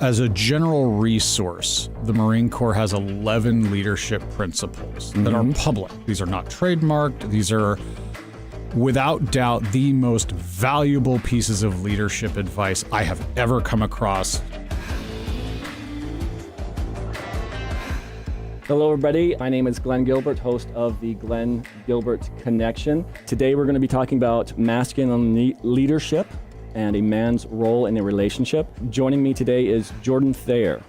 As a general resource, the Marine Corps has 11 leadership principles that are public. These are not trademarked. These are, without doubt, the most valuable pieces of leadership advice I have ever come across. Hello, everybody. My name is Glen Gilbert, host of the Glen Gilbert Connection. Today, we're going to be talking about masculine leadership and a man's role in a relationship. Joining me today is Jordan Thayer,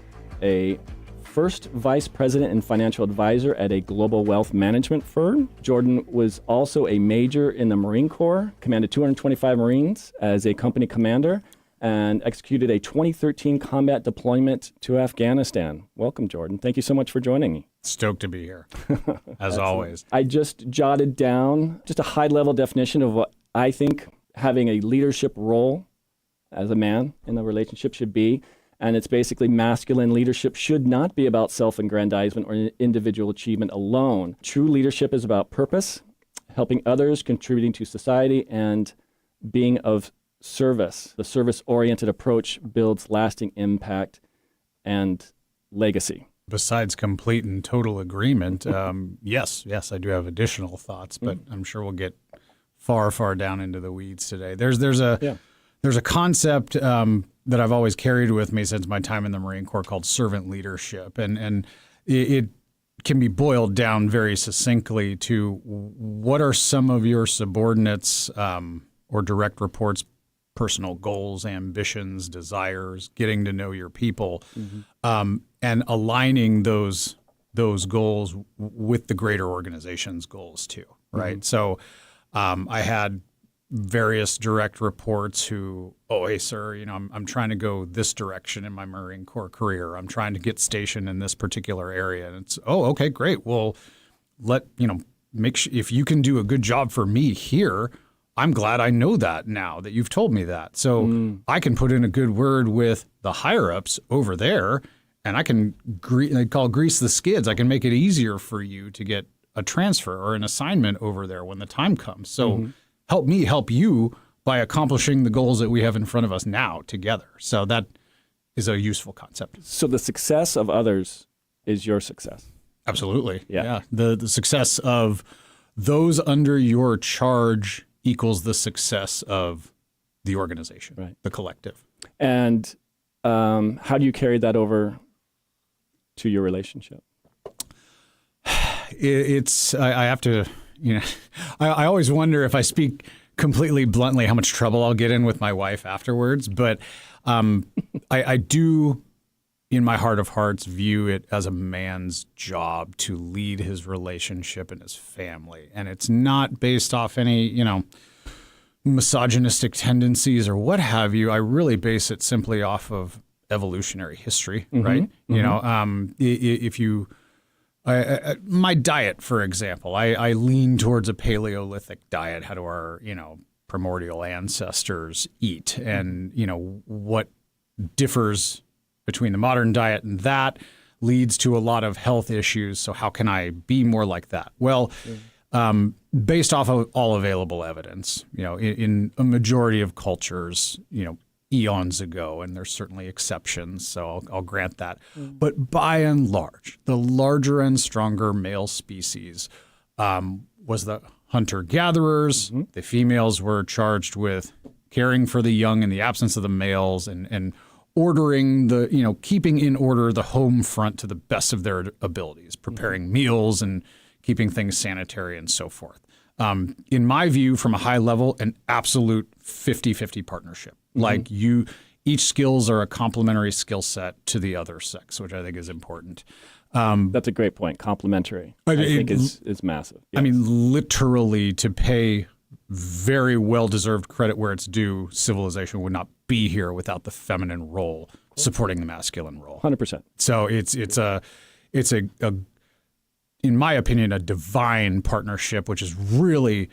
a first vice president and financial advisor at a global wealth management firm. Jordan was also a major in the Marine Corps, commanded 225 Marines as a company commander, and executed a 2013 combat deployment to Afghanistan. Welcome, Jordan. Thank you so much for joining me. Stoked to be here, as always. I just jotted down just a high-level definition of what I think having a leadership role as a man in a relationship should be. And it's basically masculine leadership should not be about self-aggrandizement or individual achievement alone. True leadership is about purpose, helping others, contributing to society, and being of service. The service-oriented approach builds lasting impact and legacy. Besides complete and total agreement, yes, I do have additional thoughts, but I'm sure we'll get far down into the weeds today. There's a concept that I've always carried with me since my time in the Marine Corps called servant leadership, and it can be boiled down very succinctly to what are some of your subordinates or direct reports' personal goals, ambitions, desires, getting to know your people, and aligning those goals with the greater organization's goals too, right? So I had various direct reports who, hey, sir, I'm trying to go this direction in my Marine Corps career. I'm trying to get stationed in this particular area. And it's, okay, great. Well, make sure if you can do a good job for me here, I'm glad I know that now that you've told me that. So I can put in a good word with the higher ups over there, and I can grease the skids. I can make it easier for you to get a transfer or an assignment over there when the time comes. So help me help you by accomplishing the goals that we have in front of us now together. So that is a useful concept. So the success of others is your success. Absolutely. Yeah. The success of those under your charge equals the success of the organization, right? The collective. And how do you carry that over to your relationship? I have to, I always wonder if I speak completely bluntly how much trouble I'll get in with my wife afterwards. But I do, in my heart of hearts, view it as a man's job to lead his relationship and his family. And it's not based off any, misogynistic tendencies or what have you. I really base it simply off of evolutionary history, right? If you... my diet, for example, I lean towards a Paleolithic diet. How do our, primordial ancestors eat? And, what differs between the modern diet and that leads to a lot of health issues. So how can I be more like that? Well, based off of all available evidence, in a majority of cultures, eons ago, and there's certainly exceptions, so I'll grant that. But by and large, the larger and stronger male species was the hunter-gatherers. The females were charged with caring for the young in the absence of the males and ordering keeping in order the home front to the best of their abilities, preparing meals and keeping things sanitary and so forth. In my view, from a high level, an absolute 50-50 partnership. Like each skills are a complementary skill set to the other sex, which I think is important. That's a great point. Complementary, I think is massive. Yes. I mean, literally, to pay very well-deserved credit where it's due, civilization would not be here without the feminine role supporting the masculine role. 100%. So it's a in my opinion, a divine partnership, which is really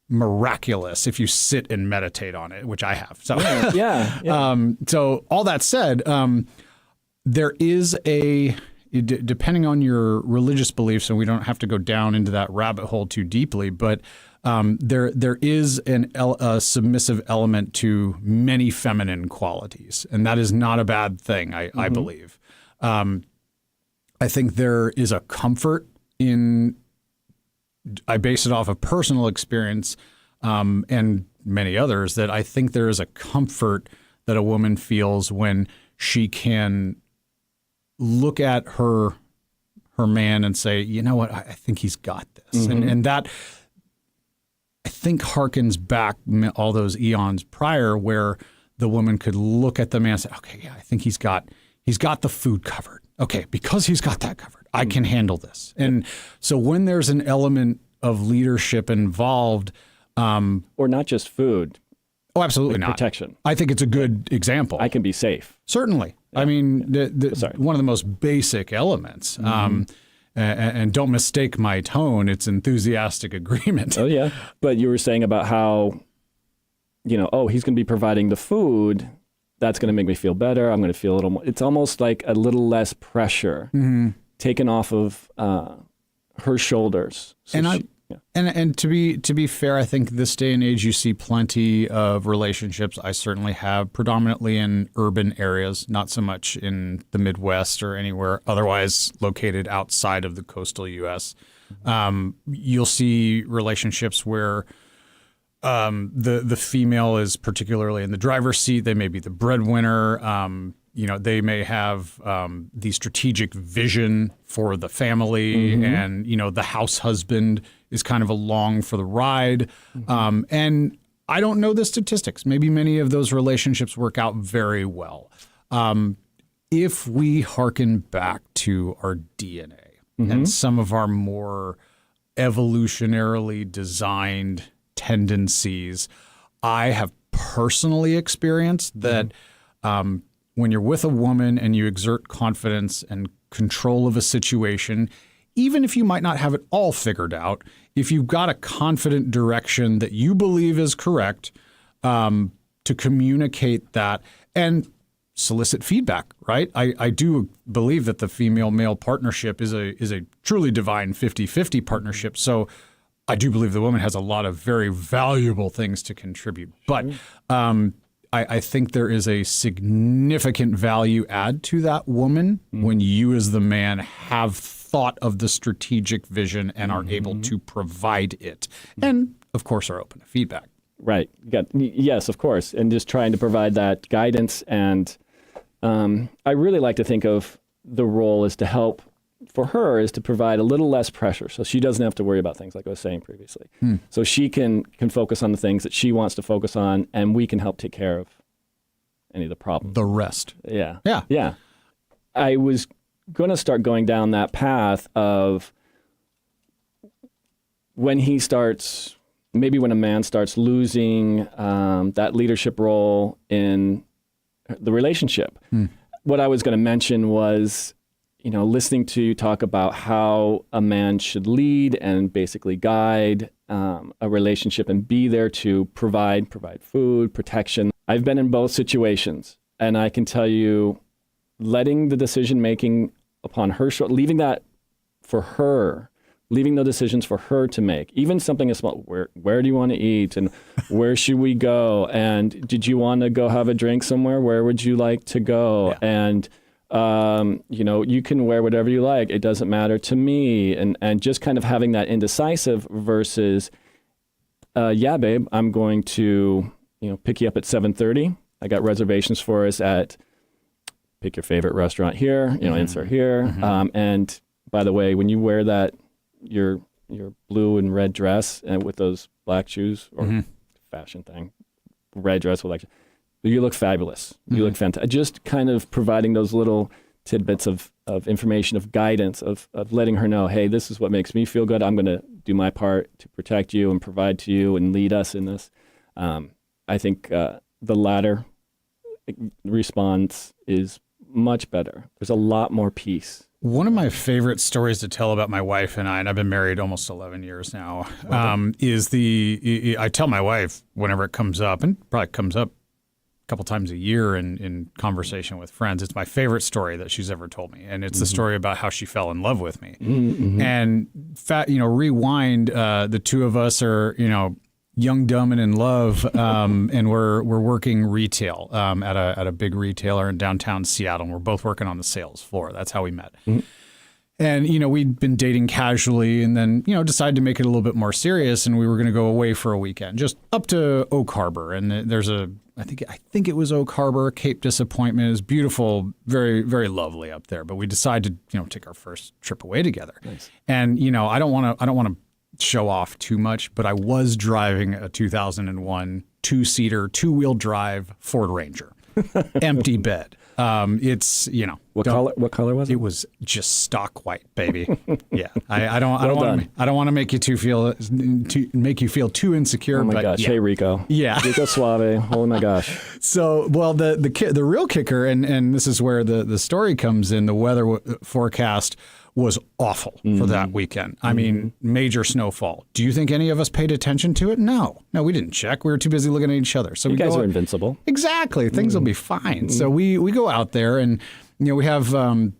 miraculous if you sit and meditate on it, which I have. So, so all that said, there is depending on your religious beliefs, and we don't have to go down into that rabbit hole too deeply, but there is a submissive element to many feminine qualities, and that is not a bad thing, I believe. I think there is a comfort in, I base it off of personal experience and many others, that I think there is a comfort that a woman feels when she can look at her man and say, you know what, I think he's got this. And that, I think, harkens back all those eons prior, where the woman could look at the man and say, okay, yeah, I think he's got the food covered. Okay, because he's got that covered, I can handle this. And so when there's an element of leadership involved, or not just food. Oh, absolutely not. Protection. I think it's a good example. I can be safe. Certainly. Yeah. I mean, one of the most basic elements. And don't mistake my tone. It's enthusiastic agreement. Oh, yeah. But you were saying about how, he's going to be providing the food. That's going to make me feel better. I'm going to feel a little more. It's almost like a little less pressure taken off of her shoulders. So And to be fair, I think this day and age you see plenty of relationships. I certainly have, predominantly in urban areas, not so much in the Midwest or anywhere otherwise located outside of the coastal U.S. You'll see relationships where the female is particularly in the driver's seat. They may be the breadwinner. They may have the strategic vision for the family, and the house husband is kind of along for the ride. And I don't know the statistics. Maybe many of those relationships work out very well. If we hearken back to our DNA and some of our more evolutionarily designed tendencies, I have personally experienced that when you're with a woman and you exert confidence and control of a situation, even if you might not have it all figured out, if you've got a confident direction that you believe is correct, to communicate that and solicit feedback, right? I do believe that the female-male partnership is a truly divine 50-50 partnership. So I do believe the woman has a lot of very valuable things to contribute. But I think there is a significant value add to that woman when you as the man have thought of the strategic vision and are able to provide it. And, of course, are open to feedback. Right. Yes, of course. And just trying to provide that guidance. And I really like to think of the role as to help for her is to provide a little less pressure, so she doesn't have to worry about things like I was saying previously. So she can focus on the things that she wants to focus on, and we can help take care of any of the problems. The rest. Yeah. I was going to start going down that path of when he starts, maybe when a man starts losing that leadership role in the relationship. What I was going to mention was, listening to you talk about how a man should lead and basically guide a relationship and be there to provide food, protection. I've been in both situations, and I can tell you, letting the decision-making upon her, leaving that for her, leaving the decisions for her to make, even something as small, where do you want to eat and where should we go? And did you want to go have a drink somewhere? Where would you like to go? Yeah. And you can wear whatever you like. It doesn't matter to me. And just kind of having that indecisive versus, yeah, babe, I'm going to, pick you up at 7:30. I got reservations for us at, pick your favorite restaurant here, insert here. And by the way, when you wear that, your blue and red dress and with those black shoes or fashion thing, red dress with you look fabulous. You look fantastic. Just kind of providing those little tidbits of information, of guidance, of letting her know, hey, this is what makes me feel good. I'm going to do my part to protect you and provide to you and lead us in this. I think the latter response is much better. There's a lot more peace. One of my favorite stories to tell about my wife and I've been married almost 11 years now, is I tell my wife whenever it comes up, and probably comes up couple times a year in conversation with friends. It's my favorite story that she's ever told me, and it's the story about how she fell in love with me. And rewind, the two of us are young, dumb, and in love, and we're working retail at a big retailer in downtown Seattle. And we're both working on the sales floor. That's how we met. And, we'd been dating casually and then, decided to make it a little bit more serious. And we were going to go away for a weekend, just up to Oak Harbor. And there's I think it was Oak Harbor, Cape Disappointment. It was beautiful, very, very lovely up there. But we decided to, take our first trip away together. Nice. And, I don't want to show off too much, but I was driving a 2001 two-seater, two-wheel drive Ford Ranger, empty bed. It's what color was it? It was just stock white, baby. Yeah, I don't want to make you feel too insecure. Oh my but gosh, yeah. Hey Rico. Yeah, Rico Suave. Oh my gosh. So the real kicker, and this is where the story comes in. The weather forecast was awful for that weekend. I mean, major snowfall. Do you think any of us paid attention to it? No, we didn't check. We were too busy looking at each other. So you guys are invincible. Exactly. Things will be fine. So we go out there and, we have an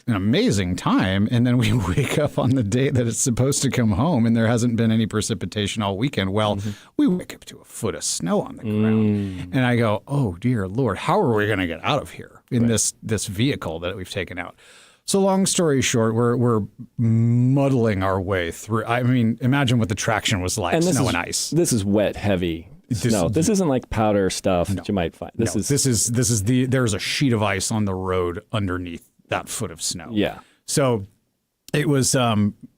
amazing time. And then we wake up on the day that it's supposed to come home and there hasn't been any precipitation all weekend. Well, we wake up to a foot of snow on the ground. And I go, oh, dear Lord, how are we going to get out of here in this vehicle that we've taken out? So long story short, we're muddling our way through. I mean, imagine what the traction was like, snow and ice. This is wet, heavy snow. This isn't like powder stuff that you might find. This is there's a sheet of ice on the road underneath that foot of snow. Yeah. So it was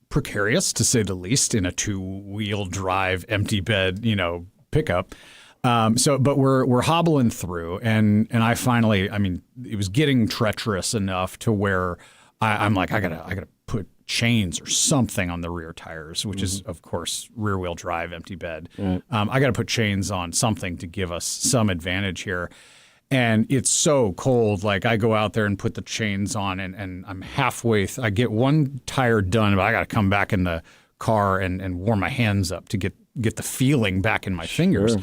precarious, to say the least, in a two-wheel drive, empty bed, pickup. But we're hobbling through, and I finally, it was getting treacherous enough to where I'm like, I gotta put chains or something on the rear tires, which is, of course, rear wheel drive, empty bed. Right. I got to put chains on something to give us some advantage here. And it's so cold. Like, I go out there and put the chains on, and I'm halfway. I get one tire done, but I got to come back in the car and warm my hands up to get the feeling back in my fingers.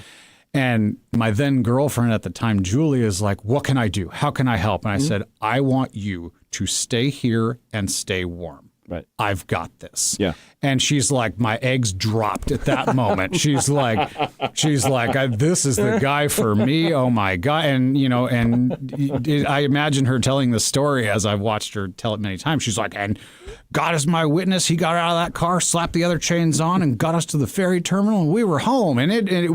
And my then girlfriend at the time, Julie, is like, what can I do? How can I help? And I said, I want you to stay here and stay warm. Right. I've got this. Yeah. And she's like, my eggs dropped at that moment. She's like, this is the guy for me. Oh my God. And, I imagine her telling the story as I've watched her tell it many times. She's like, and God is my witness. He got out of that car, slapped the other chains on, and got us to the ferry terminal, and we were home. And it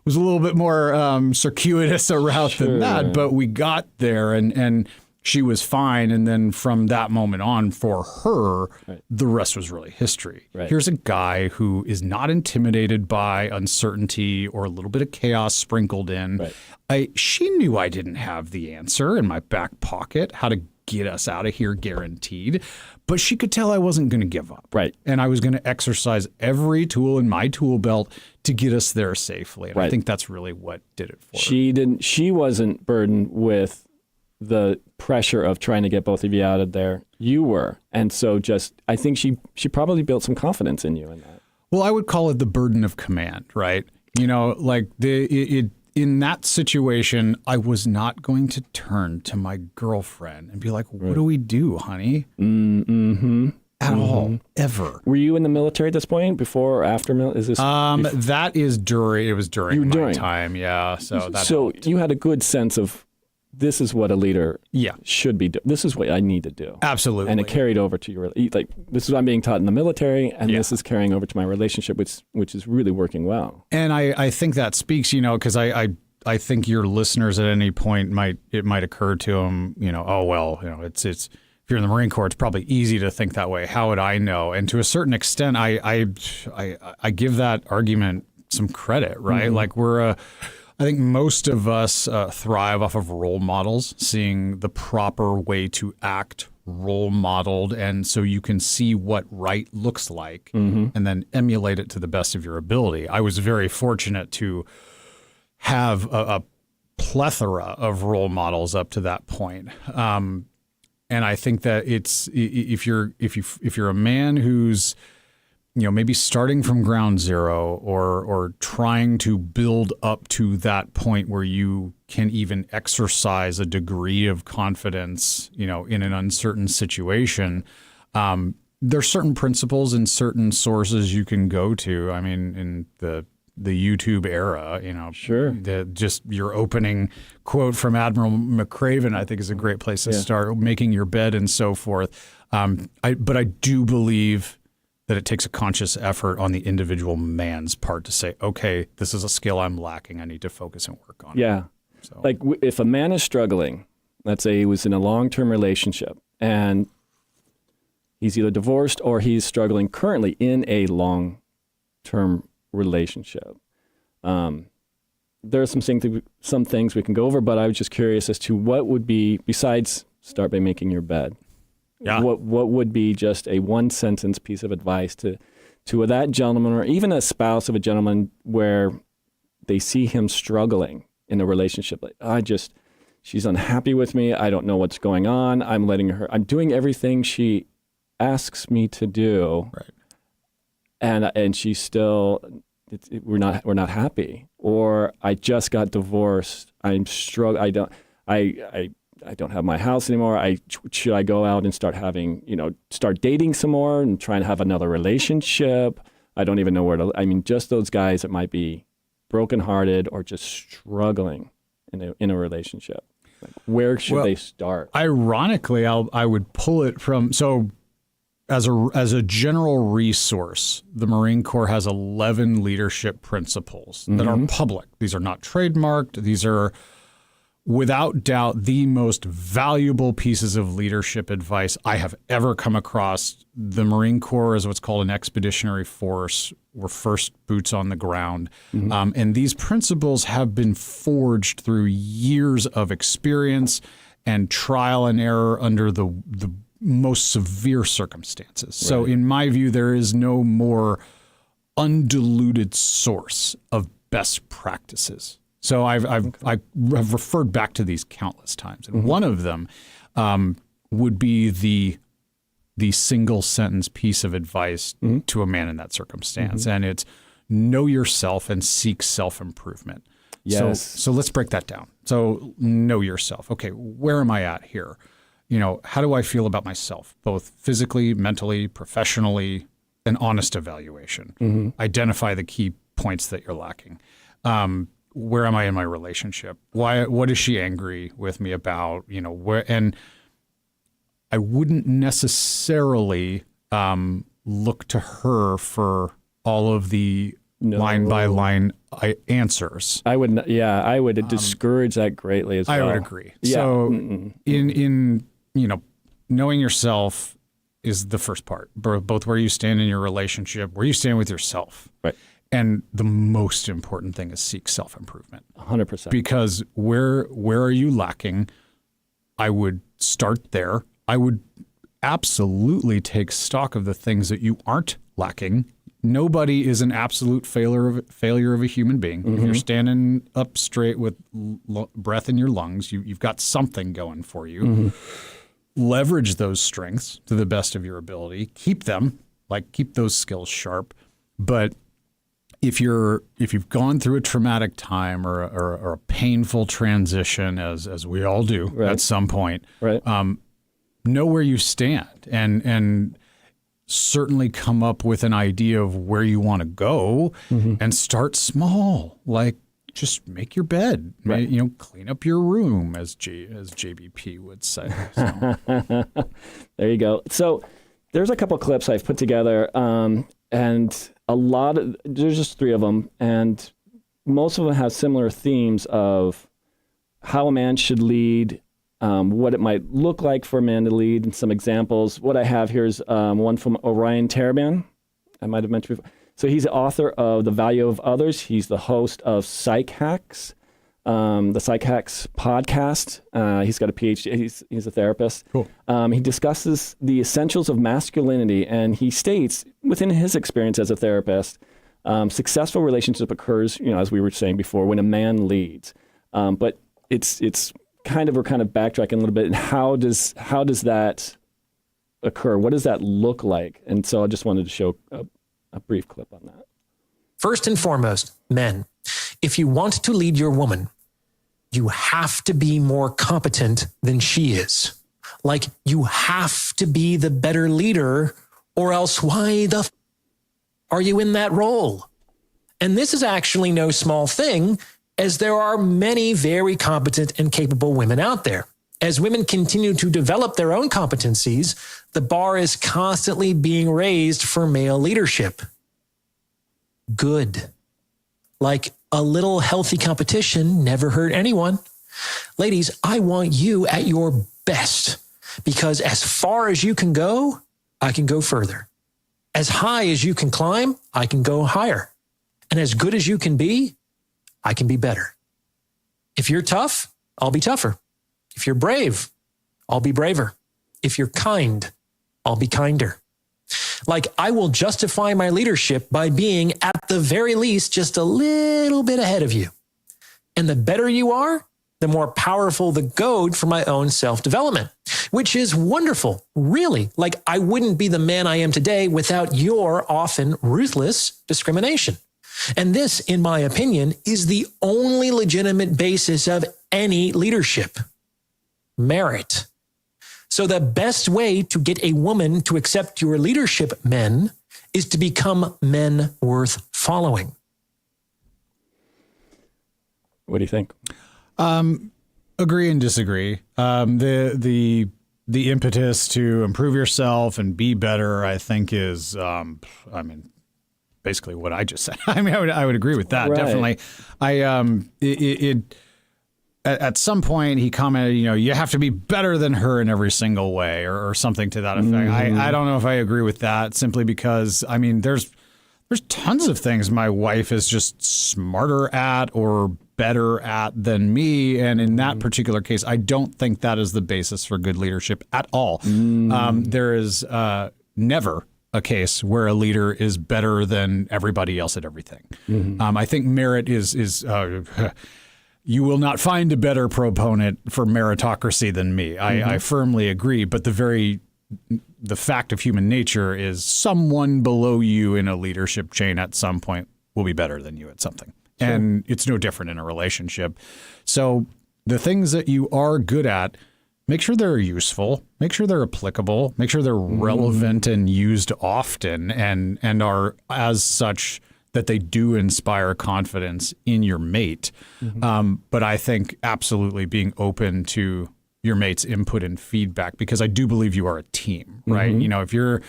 was a little bit more circuitous a route than that, but we got there and she was fine. And then from that moment on, for her, the rest was really history. Right. Here's a guy who is not intimidated by uncertainty or a little bit of chaos sprinkled in. Right. She knew I didn't have the answer in my back pocket, how to get us out of here guaranteed. But she could tell I wasn't going to give up. Right. And I was going to exercise every tool in my tool belt to get us there safely. And I think that's really what did it for her. She wasn't burdened with the pressure of trying to get both of you out of there. You were. And so I think she probably built some confidence in you in that. Well, I would call it the burden of command, right? In that situation, I was not going to turn to my girlfriend and be like, what do we do, honey? At all, ever. Were you in the military at this point, before or after? Is this? That is during. It was during my time, yeah. So you had a good sense of, this is what a leader should be doing. This is what I need to do. Absolutely. And it carried over to your, this is what I'm being taught in the military, and this is carrying over to my relationship, which is really working well. And I think that speaks, because I think your listeners at any point might occur to them, it's if you're in the Marine Corps, it's probably easy to think that way. How would I know? And to a certain extent, I give that argument some credit, right? Like I think most of us thrive off of role models, seeing the proper way to act role modeled, and so you can see what right looks like and then emulate it to the best of your ability. I was very fortunate to have a plethora of role models up to that point. And I think that it's if you're a man who's maybe starting from ground zero or trying to build up to that point where you can even exercise a degree of confidence, in an uncertain situation. There's certain principles and certain sources you can go to. I mean, in the YouTube era, Sure. Just your opening quote from Admiral McCraven, I think, is a great place to start, making your bed and so forth. But I do believe that it takes a conscious effort on the individual man's part to say, okay, this is a skill I'm lacking. I need to focus and work on it. Yeah. So. Like if a man is struggling, let's say he was in a long-term relationship and he's either divorced or he's struggling currently in a long-term relationship. There are some things we can go over, but I was just curious as to what would be, besides start by making your bed. Yeah. What would be just a one sentence piece of advice to that gentleman or even a spouse of a gentleman where they see him struggling in a relationship? Like, she's unhappy with me. I don't know what's going on. I'm doing everything she asks me to do. Right. And she's still, we're not happy. Or I just got divorced. I'm struggling. I don't have my house anymore. Should I go out and start dating some more and try and have another relationship? I don't even know where to. I mean, just those guys that might be brokenhearted or just struggling in a relationship. Like, where should they start? Ironically, I would pull it from as a general resource, the Marine Corps has 11 leadership principles that are public. These are not trademarked. These are, without doubt, the most valuable pieces of leadership advice I have ever come across. The Marine Corps is what's called an expeditionary force. We're first boots on the ground. And these principles have been forged through years of experience and trial and error under the most severe circumstances. Right. So in my view, there is no more undiluted source of best practices. So I've referred back to these countless times, and one of them would be the single sentence piece of advice to a man in that circumstance, and it's know yourself and seek self-improvement. Yes. So let's break that down. So know yourself. Okay, where am I at here? How do I feel about myself, both physically, mentally, professionally? An honest evaluation. Identify the key points that you're lacking. Where am I in my relationship? What is she angry with me about? And I wouldn't necessarily look to her for all of the line by line answers. I would discourage that greatly as well. I would agree. Yeah. So in knowing yourself is the first part, both where you stand in your relationship, where you stand with yourself. Right. And the most important thing is seek self-improvement. 100%. Because where are you lacking? I would start there. I would absolutely take stock of the things that you aren't lacking. Nobody is an absolute failure of a human being. If you're standing up straight with breath in your lungs, you've got something going for you. Leverage those strengths to the best of your ability. Keep them, keep those skills sharp. But if you've gone through a traumatic time or a painful transition, as we all do at some point, know where you stand and certainly come up with an idea of where you want to go and start small. Just make your bed, clean up your room, as JBP would say. So. There you go. So there's a couple clips I've put together, and there's just 3 of them, and most of them have similar themes of how a man should lead, what it might look like for a man to lead, and some examples. What I have here is one from Orion Taraban. I might have mentioned before. So he's the author of The Value of Others. He's the host of Psych Hacks, the Psych Hacks podcast. He's got a PhD. He's a therapist. Cool. He discusses the essentials of masculinity, and he states, within his experience as a therapist, successful relationship occurs, as we were saying before, when a man leads. But it's we're kind of backtracking a little bit. And how does that occur? What does that look like? And so I just wanted to show a brief clip on that. First and foremost, men, if you want to lead your woman, you have to be more competent than she is. Like, you have to be the better leader, or else why the are you in that role? And this is actually no small thing, as there are many very competent and capable women out there. As women continue to develop their own competencies, the bar is constantly being raised for male leadership. Good. Like, a little healthy competition never hurt anyone. Ladies, I want you at your best, because as far as you can go, I can go further. As high as you can climb, I can go higher. And as good as you can be, I can be better. If you're tough, I'll be tougher. If you're brave, I'll be braver. If you're kind, I'll be kinder. Like, I will justify my leadership by being, at the very least, just a little bit ahead of you. And the better you are, the more powerful the goad for my own self-development, which is wonderful, really. Like, I wouldn't be the man I am today without your often ruthless discrimination. And this, in my opinion, is the only legitimate basis of any leadership: merit. So the best way to get a woman to accept your leadership, men, is to become men worth following. What do you think? Agree and disagree. The impetus to improve yourself and be better, I think, is, basically what I just said. I would agree with that. Right. Definitely. At some point he commented, you have to be better than her in every single way, or something to that effect. Mm-hmm. I don't know if I agree with that, simply because, there's tons of things my wife is just smarter at or better at than me. And in that particular case, I don't think that is the basis for good leadership at all. There is never a case where a leader is better than everybody else at everything. I think merit is you will not find a better proponent for meritocracy than me. I firmly agree. But the fact of human nature is someone below you in a leadership chain at some point will be better than you at something. Sure. And it's no different in a relationship. So the things that you are good at, make sure they're useful, make sure they're applicable, make sure they're relevant and used often, and are as such that they do inspire confidence in your mate. But I think absolutely being open to your mate's input and feedback, because I do believe you are a team, right? If you're,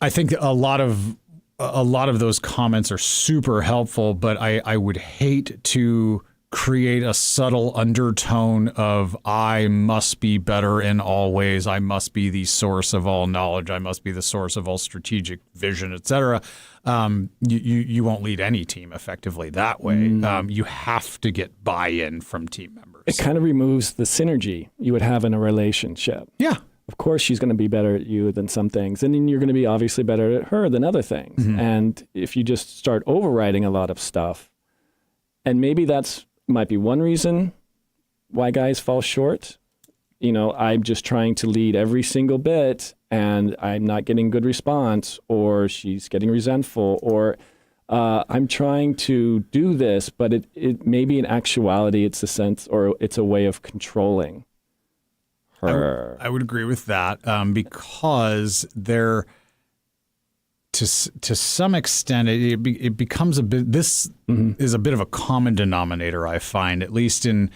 I think a lot of those comments are super helpful, but I would hate to create a subtle undertone of I must be better in all ways. I must be the source of all knowledge. I must be the source of all strategic vision, et cetera. You won't lead any team effectively that way. You have to get buy-in from team members. It kind of removes the synergy you would have in a relationship. Yeah. Of course, she's going to be better at you than some things, and then you're going to be obviously better at her than other things. And if you just start overriding a lot of stuff, and maybe that's might be one reason why guys fall short. I'm just trying to lead every single bit and I'm not getting good response, or she's getting resentful, or I'm trying to do this, but it maybe in actuality it's a sense, or it's a way of controlling her. I would agree with that, because there, to some extent, it becomes a bit. This is a bit of a common denominator, I find, at least in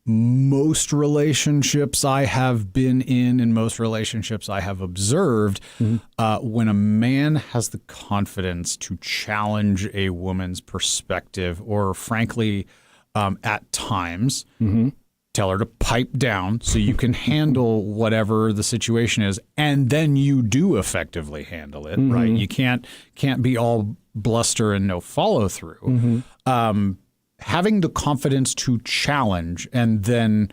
most relationships I have been in most relationships I have observed. When a man has the confidence to challenge a woman's perspective, or frankly, at times, tell her to pipe down so you can handle whatever the situation is, and then you do effectively handle it, right? You can't be all bluster and no follow through. Having the confidence to challenge and then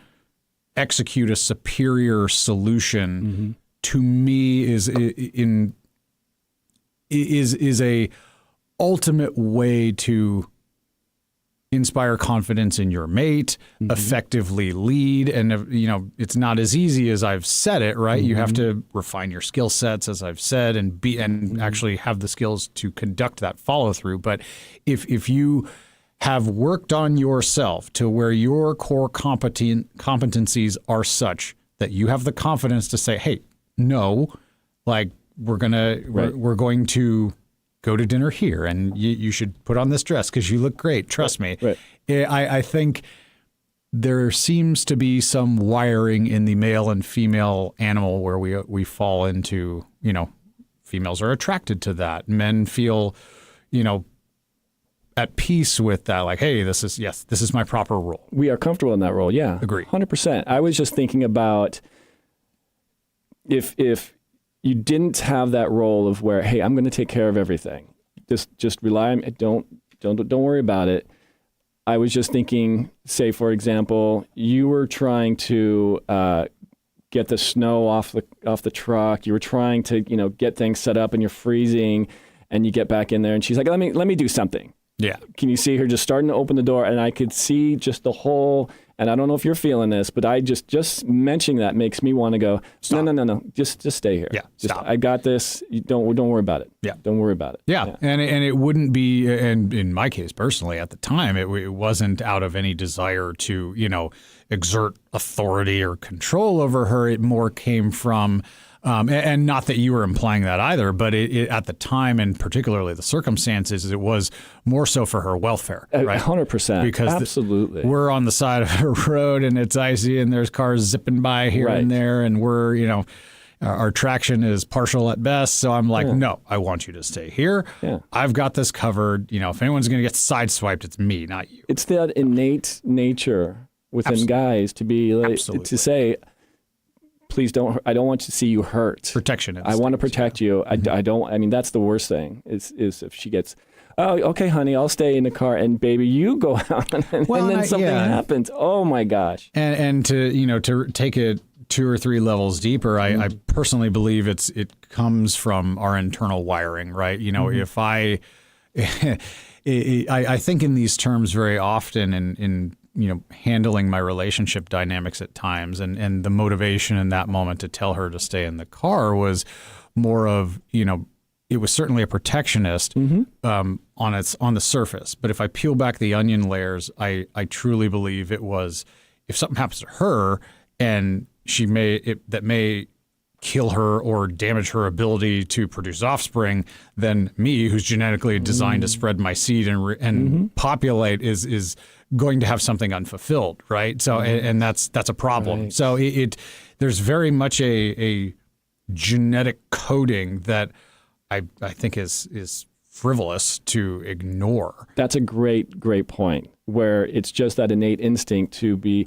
execute a superior solution, to me is a ultimate way to inspire confidence in your mate, effectively lead. And, it's not as easy as I've said it, right? You have to refine your skill sets, as I've said, and actually have the skills to conduct that follow through. But if you have worked on yourself to where your core competencies are such that you have the confidence to say, hey, no, like we're going to go to dinner here, and you should put on this dress because you look great. Trust me. Right. I think there seems to be some wiring in the male and female animal where we fall into, females are attracted to that. Men feel, at peace with that. Like, hey, this is my proper role. We are comfortable in that role. Yeah. Agree. 100%. I was just thinking about if you didn't have that role of where, hey, I'm going to take care of everything. Just rely on me. Don't worry about it. I was just thinking, say, for example, you were trying to get the snow off the truck. You were trying to, get things set up, and you're freezing, and you get back in there, and she's like, let me do something. Yeah. Can you see her just starting to open the door? And I could see just the whole, and I don't know if you're feeling this, but I just mentioning that makes me want to go, stop. No. Just stay here. Yeah. Stop. I got this. Don't worry about it. Yeah. Don't worry about it. Yeah. And it wouldn't be, and in my case personally at the time, it wasn't out of any desire to, exert authority or control over her. It more came from, and not that you were implying that either, but it at the time, and particularly the circumstances, it was more so for her welfare, right? 100%. Because absolutely, we're on the side of a road and it's icy and there's cars zipping by here and there, and we're, our traction is partial at best. So I'm like, no, I want you to stay here. Yeah. I've got this covered. If anyone's going to get sideswiped, it's me, not you. It's that innate nature within guys to be like, to say, please don't. I don't want to see you hurt. Protection. I want to protect you. I don't. I mean, that's the worst thing. Is if she gets, oh, okay, honey, I'll stay in the car, and baby, you go out, and then something happens. Oh my gosh. And to take it 2 or 3 levels deeper, I personally believe it comes from our internal wiring, right? If I think in these terms very often in handling my relationship dynamics at times, and the motivation in that moment to tell her to stay in the car was more of, it was certainly a protectionist on the surface. But if I peel back the onion layers, I truly believe it was, if something happens to her and that may kill her or damage her ability to produce offspring, then me, who's genetically designed to spread my seed and populate, is going to have something unfulfilled, right? So, and that's a problem. Right. So there's very much a genetic coding that I think is frivolous to ignore. That's a great point, where it's just that innate instinct to be,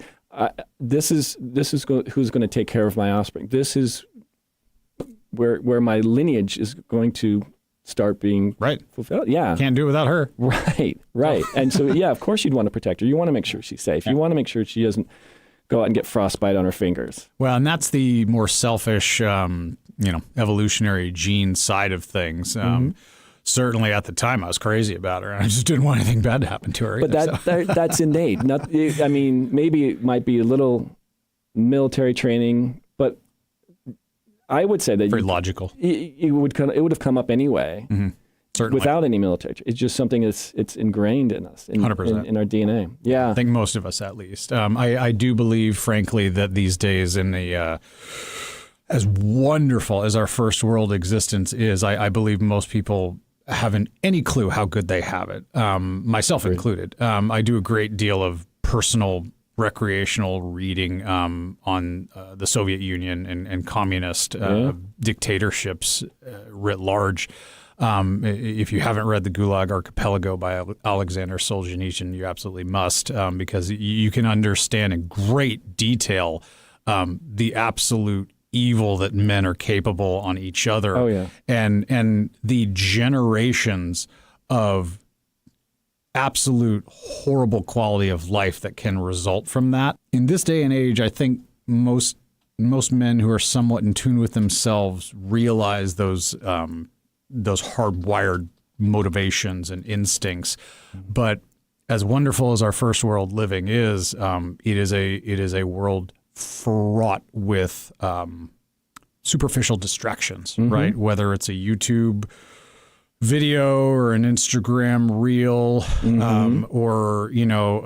this is who's going to take care of my offspring. This is where my lineage is going to start being fulfilled. Yeah. Can't do it without her. Right. And so, of course you'd want to protect her. You want to make sure she's safe. You want to make sure she doesn't go out and get frostbite on her fingers. Well, and that's the more selfish, evolutionary gene side of things. Certainly at the time I was crazy about her, and I just didn't want anything bad to happen to her. But that's innate. Maybe it might be a little military training, but I would say that very logical. It would have come up anyway, certainly, without any military. It's just something it's ingrained in us, 100%. In our DNA. Yeah, I think most of us, at least. I do believe, frankly, that these days, in the as wonderful as our first world existence is, I believe most people haven't any clue how good they have it, myself included. I do a great deal of personal recreational reading on the Soviet Union and communist dictatorships writ large. If you haven't read The Gulag Archipelago by Alexander Solzhenitsyn, you absolutely must, because you can understand in great detail the absolute evil that men are capable on each other, and the generations of absolute horrible quality of life that can result from that. In this day and age, I think most men who are somewhat in tune with themselves realize those hardwired motivations and instincts. But as wonderful as our first world living is, it is a world fraught with superficial distractions, right? Whether it's a YouTube video or an Instagram reel, or,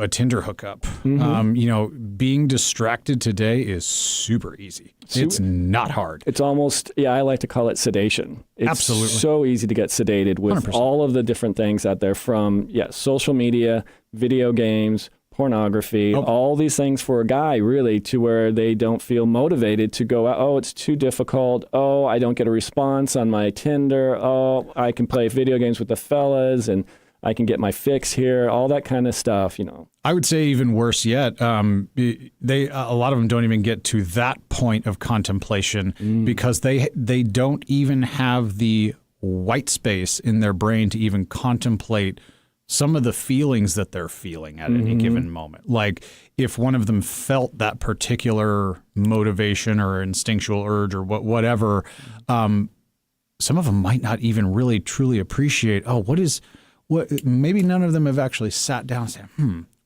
a Tinder hookup. Being distracted today is super easy. It's not hard. It's almost, I like to call it sedation. It's Absolutely. so easy to get sedated with 100%. all of the different things out there from, social media, video games, pornography, all these things for a guy really to where they don't feel motivated to go out. Oh, it's too difficult. Oh, I don't get a response on my Tinder. Oh, I can play video games with the fellas and I can get my fix here, all that kind of stuff, I would say even worse yet. A lot of them don't even get to that point of contemplation because they don't even have the white space in their brain to even contemplate some of the feelings that they're feeling at any given moment. Like if one of them felt that particular motivation or instinctual urge or whatever, some of them might not even really truly appreciate, maybe none of them have actually sat down and said,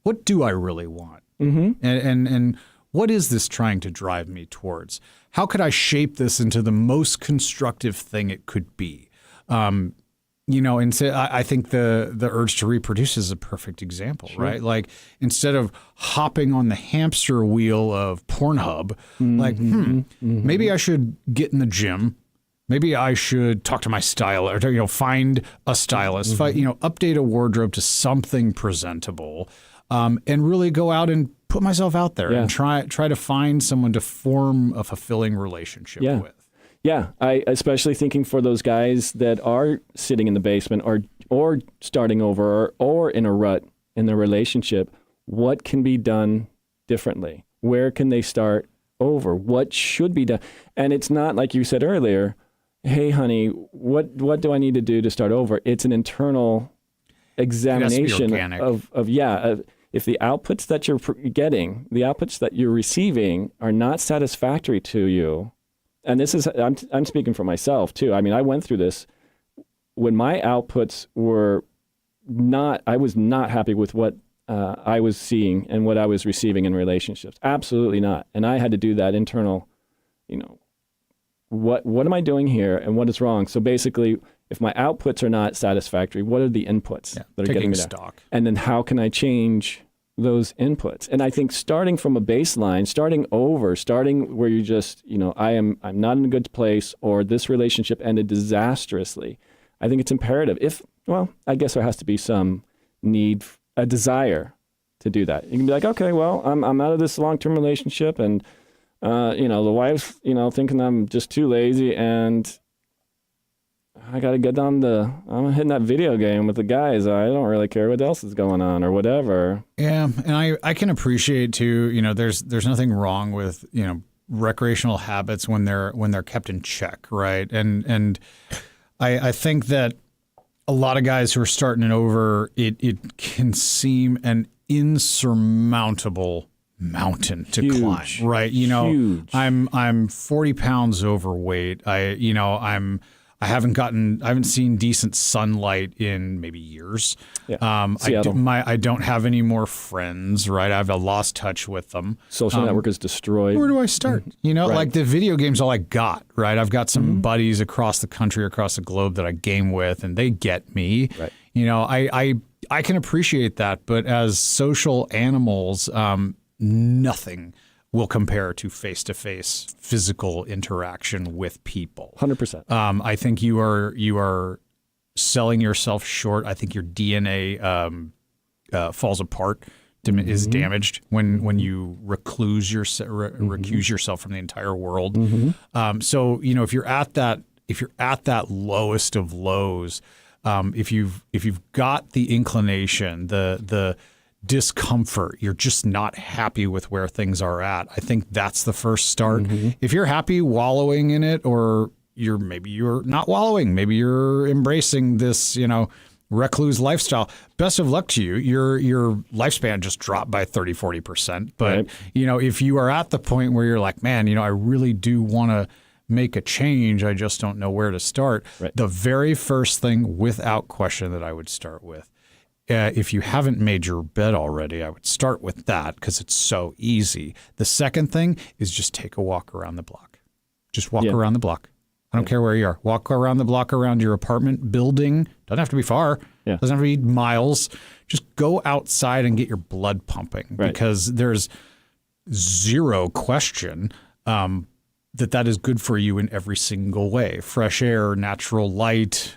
what do I really want? And what is this trying to drive me towards? How could I shape this into the most constructive thing it could be? And so I think the urge to reproduce is a perfect example, right? Like instead of hopping on the hamster wheel of Pornhub, maybe I should get in the gym. Maybe I should talk to my stylist, or find a stylist, update a wardrobe to something presentable, and really go out and put myself out there and try to find someone to form a fulfilling relationship with. Yeah, I especially thinking for those guys that are sitting in the basement or starting over or in a rut in their relationship, what can be done differently? Where can they start over? What should be done? And it's not like you said earlier, hey, honey, what do I need to do to start over? It's an internal examination of if the outputs that you're getting, the outputs that you're receiving are not satisfactory to you. And this is, I'm speaking for myself too. I mean, I went through this when my outputs were I was not happy with what I was seeing and what I was receiving in relationships. Absolutely not. And I had to do that internal, what am I doing here and what is wrong? So basically, if my outputs are not satisfactory, what are the inputs that are getting me stock? And then how can I change those inputs? And I think starting from a baseline, starting where you just, I'm not in a good place, or this relationship ended disastrously. I think it's imperative. I guess there has to be some need, a desire to do that. You can be like, okay, well, I'm out of this long-term relationship, and the wife's, thinking I'm just too lazy, and I got to get I'm hitting that video game with the guys. I don't really care what else is going on or whatever. Yeah. And I can appreciate too, there's nothing wrong with, recreational habits when they're kept in check. Right. And I think that a lot of guys who are starting it over, it can seem an insurmountable mountain to climb. Right. Huge. I'm 40 pounds overweight. I haven't seen decent sunlight in maybe years. Yeah. I don't have any more friends, right? I've lost touch with them. Social network is destroyed. Where do I start? Like the video game's all I got, right? I've got some buddies across the country, across the globe that I game with, and they get me. Right. I can appreciate that, but as social animals, nothing will compare to face-to-face physical interaction with people. 100%. I think you are selling yourself short. I think your DNA falls apart, is damaged when you recuse yourself from the entire world. So if you're at that lowest of lows, if you've got the inclination, the discomfort, you're just not happy with where things are at, I think that's the first start. If you're happy wallowing in it, or maybe you're not wallowing, maybe you're embracing this, recluse lifestyle, best of luck to you. Your lifespan just dropped by 30-40%. But, if you are at the point where you're like, man, I really do want to make a change, I just don't know where to start. Right. The very first thing without question that I would start with if you haven't made your bed already, I would start with that because it's so easy. The second thing is just take a walk around the block. Just walk around the block. I don't care where you are. Walk around the block around your apartment building. Doesn't have to be far. Doesn't have to be miles. Just go outside and get your blood pumping because there's zero question that is good for you in every single way. Fresh air, natural light,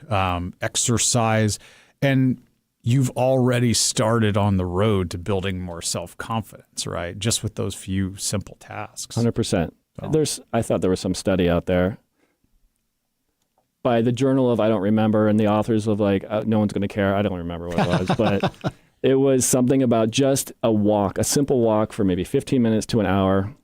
exercise, and you've already started on the road to building more self-confidence, right? Just with those few simple tasks. 100%. I thought there was some study out there by the journal of, I don't remember, and the authors of no one's going to care. I don't remember what it was, but it was something about just a walk, a simple walk for maybe 15 minutes to an hour.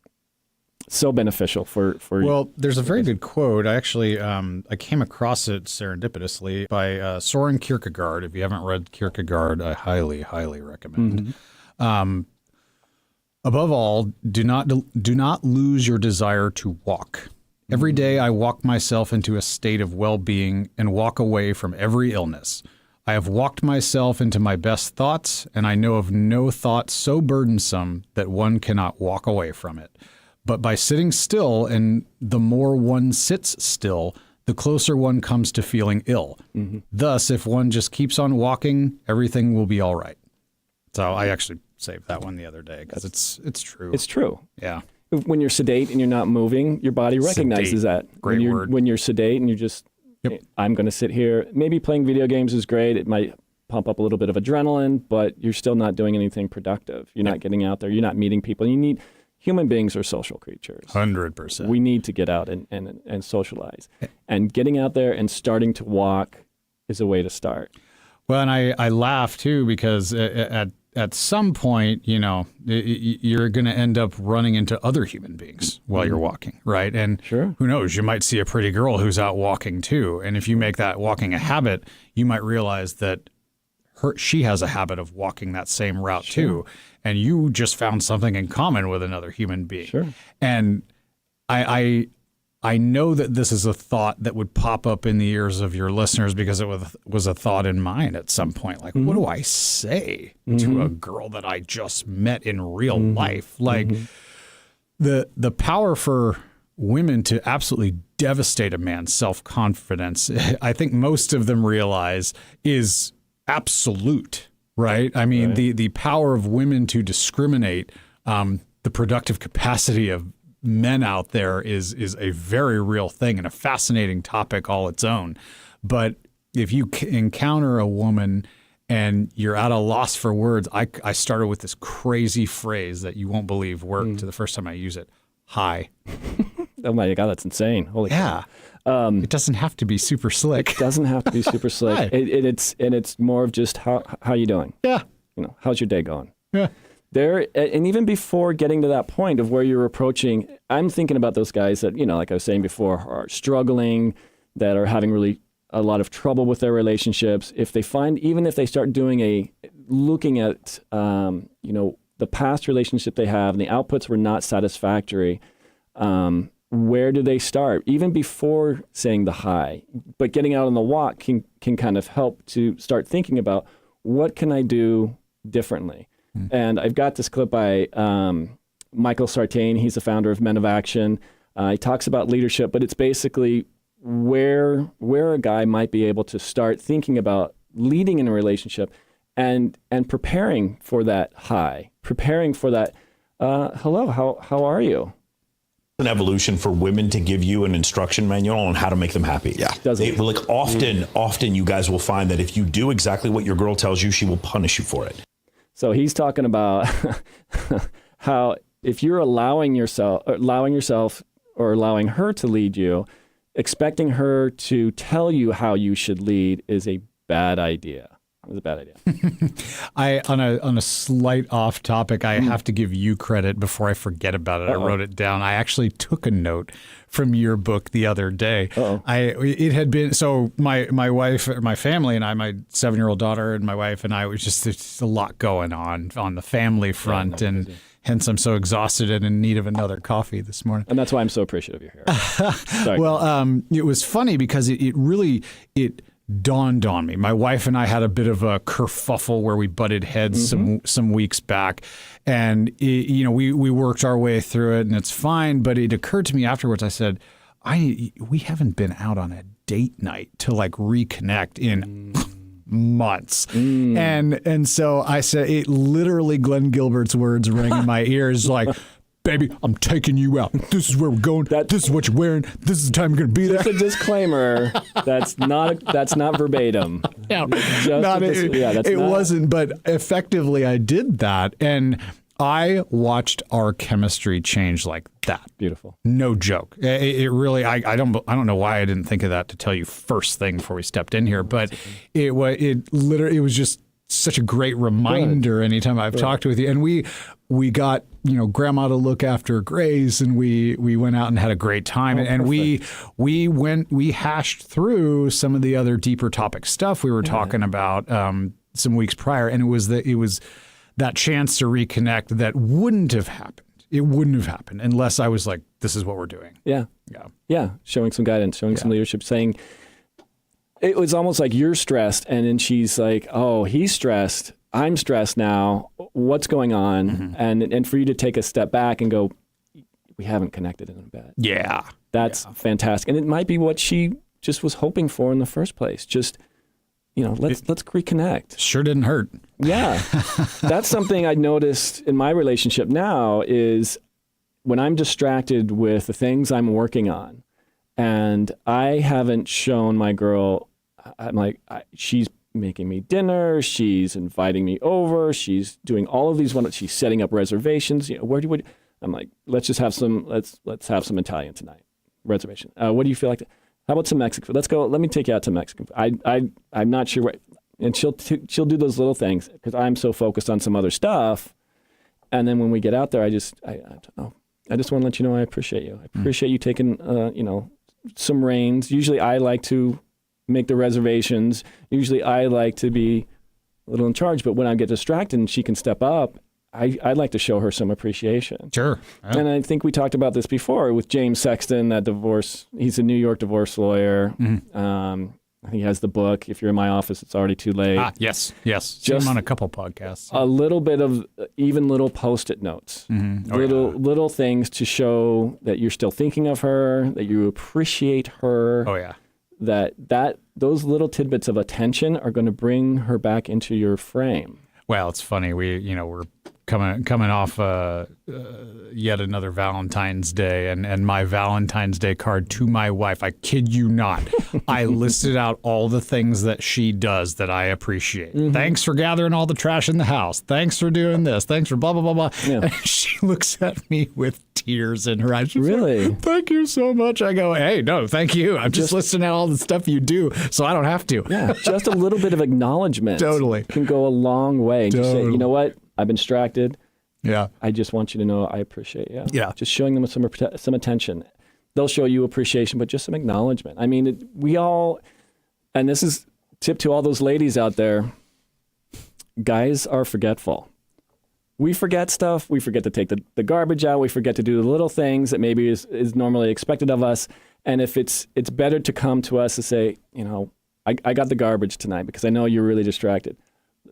So beneficial for Well, there's a very good quote. I actually I came across it serendipitously by Soren Kierkegaard. If you haven't read Kierkegaard, I highly, highly recommend. Above all, do not lose your desire to walk. Every day I walk myself into a state of well-being and walk away from every illness. I have walked myself into my best thoughts, and I know of no thought so burdensome that one cannot walk away from it. But by sitting still, and the more one sits still, the closer one comes to feeling ill. Thus, if one just keeps on walking, everything will be all right. So I actually saved that one the other day because it's true. It's true. Yeah. When you're sedate and you're not moving, your body recognizes that. Great word. When you're sedate and you're just, I'm going to sit here. Maybe playing video games is great. It might pump up a little bit of adrenaline, but you're still not doing anything productive. You're not getting out there. You're not meeting people. Human beings are social creatures. 100%. We need to get out and socialize. And getting out there and starting to walk is a way to start. Well, and I laugh too because at some point, you're going to end up running into other human beings while you're walking, right? And who knows, you might see a pretty girl who's out walking too. And if you make that walking a habit, you might realize that she has a habit of walking that same route too. And you just found something in common with another human being. And I know that this is a thought that would pop up in the ears of your listeners because it was a thought in mine at some point. Like, what do I say to a girl that I just met in real life? Like the power for women to absolutely devastate a man's self-confidence, I think most of them realize is absolute, right? I mean, the power of women to discriminate, the productive capacity of men out there is a very real thing and a fascinating topic all its own. But if you encounter a woman and you're at a loss for words, I started with this crazy phrase that you won't believe worked the first time I use it. Hi. Oh my God, that's insane. Holy cow. It doesn't have to be super slick. It doesn't have to be super slick. It's more of just how you doing? Yeah. How's your day going? Yeah. And even before getting to that point of where you're approaching, I'm thinking about those guys that, like I was saying before, are struggling, that are having really a lot of trouble with their relationships. Even if they start looking at, the past relationship they have and the outputs were not satisfactory, where do they start? Even before saying the hi, but getting out on the walk can kind of help to start thinking about what can I do differently? And I've got this clip by Michael Sartain. He's the founder of Men of Action. He talks about leadership, but it's basically where a guy might be able to start thinking about leading in a relationship and preparing for that hi, preparing for that, hello, how are you? An evolution for women to give you an instruction manual on how to make them happy. Yeah. Often you guys will find that if you do exactly what your girl tells you, she will punish you for it. So he's talking about how if you're allowing yourself or allowing her to lead you, expecting her to tell you how you should lead is a bad idea. It was a bad idea. On a slight off topic, I have to give you credit before I forget about it. I wrote it down. I actually took a note from your book the other day. It had been so my wife, my family, and I, my 7-year-old daughter, and my wife and I was just a lot going on the family front, and hence I'm so exhausted and in need of another coffee this morning. And that's why I'm so appreciative you're here. Well, it was funny because it really dawned on me. My wife and I had a bit of a kerfuffle where we butted heads some weeks back, and we worked our way through it, and it's fine. But it occurred to me afterwards. I said, we haven't been out on a date night to like reconnect in months. And so I said, it literally, Glen Gilbert's words rang in my ears like, baby, I'm taking you out. This is where we're going. This is what you're wearing. This is the time you're going to be there. Just a disclaimer. That's not verbatim. Yeah, it wasn't. But effectively, I did that, and I watched our chemistry change like that. Beautiful. No joke. It really. I don't know why I didn't think of that to tell you first thing before we stepped in here. But it was just such a great reminder anytime I've talked with you. And we got, grandma to look after Grace, and we went out and had a great time. And we hashed through some of the other deeper topic stuff we were talking about some weeks prior. And it was that chance to reconnect that wouldn't have happened. It wouldn't have happened unless I was like, this is what we're doing. Yeah. Showing some guidance, showing some leadership, saying, it was almost like you're stressed, and then she's like, oh, he's stressed. I'm stressed now. What's going on? And for you to take a step back and go, we haven't connected in a bit. Yeah. That's fantastic. And it might be what she just was hoping for in the first place. Just, let's reconnect. Sure didn't hurt. Yeah. That's something I noticed in my relationship now is when I'm distracted with the things I'm working on, and I haven't shown my girl, I'm like, she's making me dinner, she's inviting me over, she's doing all of these she's setting up reservations. I'm like, let's have some Italian tonight. Reservation. What do you feel like? How about some Mexican food? Let's go. Let me take you out to Mexican food. I'm not sure what, and she'll do those little things because I'm so focused on some other stuff. And then when we get out there, I don't know. I just want to let you know I appreciate you. I appreciate you taking some reins. Usually I like to make the reservations. Usually I like to be a little in charge, but when I get distracted and she can step up, I'd like to show her some appreciation. Sure. Yeah. And I think we talked about this before with James Sexton, that divorce. He's a New York divorce lawyer. I think he has the book. If you're in my office, it's already too late. Yes. Seen him on a couple podcasts. A little bit of even little Post-it notes, little things to show that you're still thinking of her, that you appreciate her. Oh yeah. That those little tidbits of attention are going to bring her back into your frame. Well, it's funny. We're coming off yet another Valentine's Day, and my Valentine's Day card to my wife, I kid you not, I listed out all the things that she does that I appreciate. Thanks for gathering all the trash in the house. Thanks for doing this. Thanks for blah, blah, blah, blah. Yeah. And she looks at me with tears in her eyes. She's really? Like, thank you so much. I go, hey, no, thank you. I'm just listing out all the stuff you do, so I don't have to. Yeah, just a little bit of acknowledgement can go a long way. Just say, you know what? I've been distracted. Yeah. I just want you to know I appreciate you. Yeah. Just showing them some attention. They'll show you appreciation, but just some acknowledgement. I mean, we all, and this is tip to all those ladies out there, guys are forgetful. We forget stuff. We forget to take the garbage out. We forget to do the little things that maybe is normally expected of us. And if it's better to come to us and say, I got the garbage tonight because I know you're really distracted.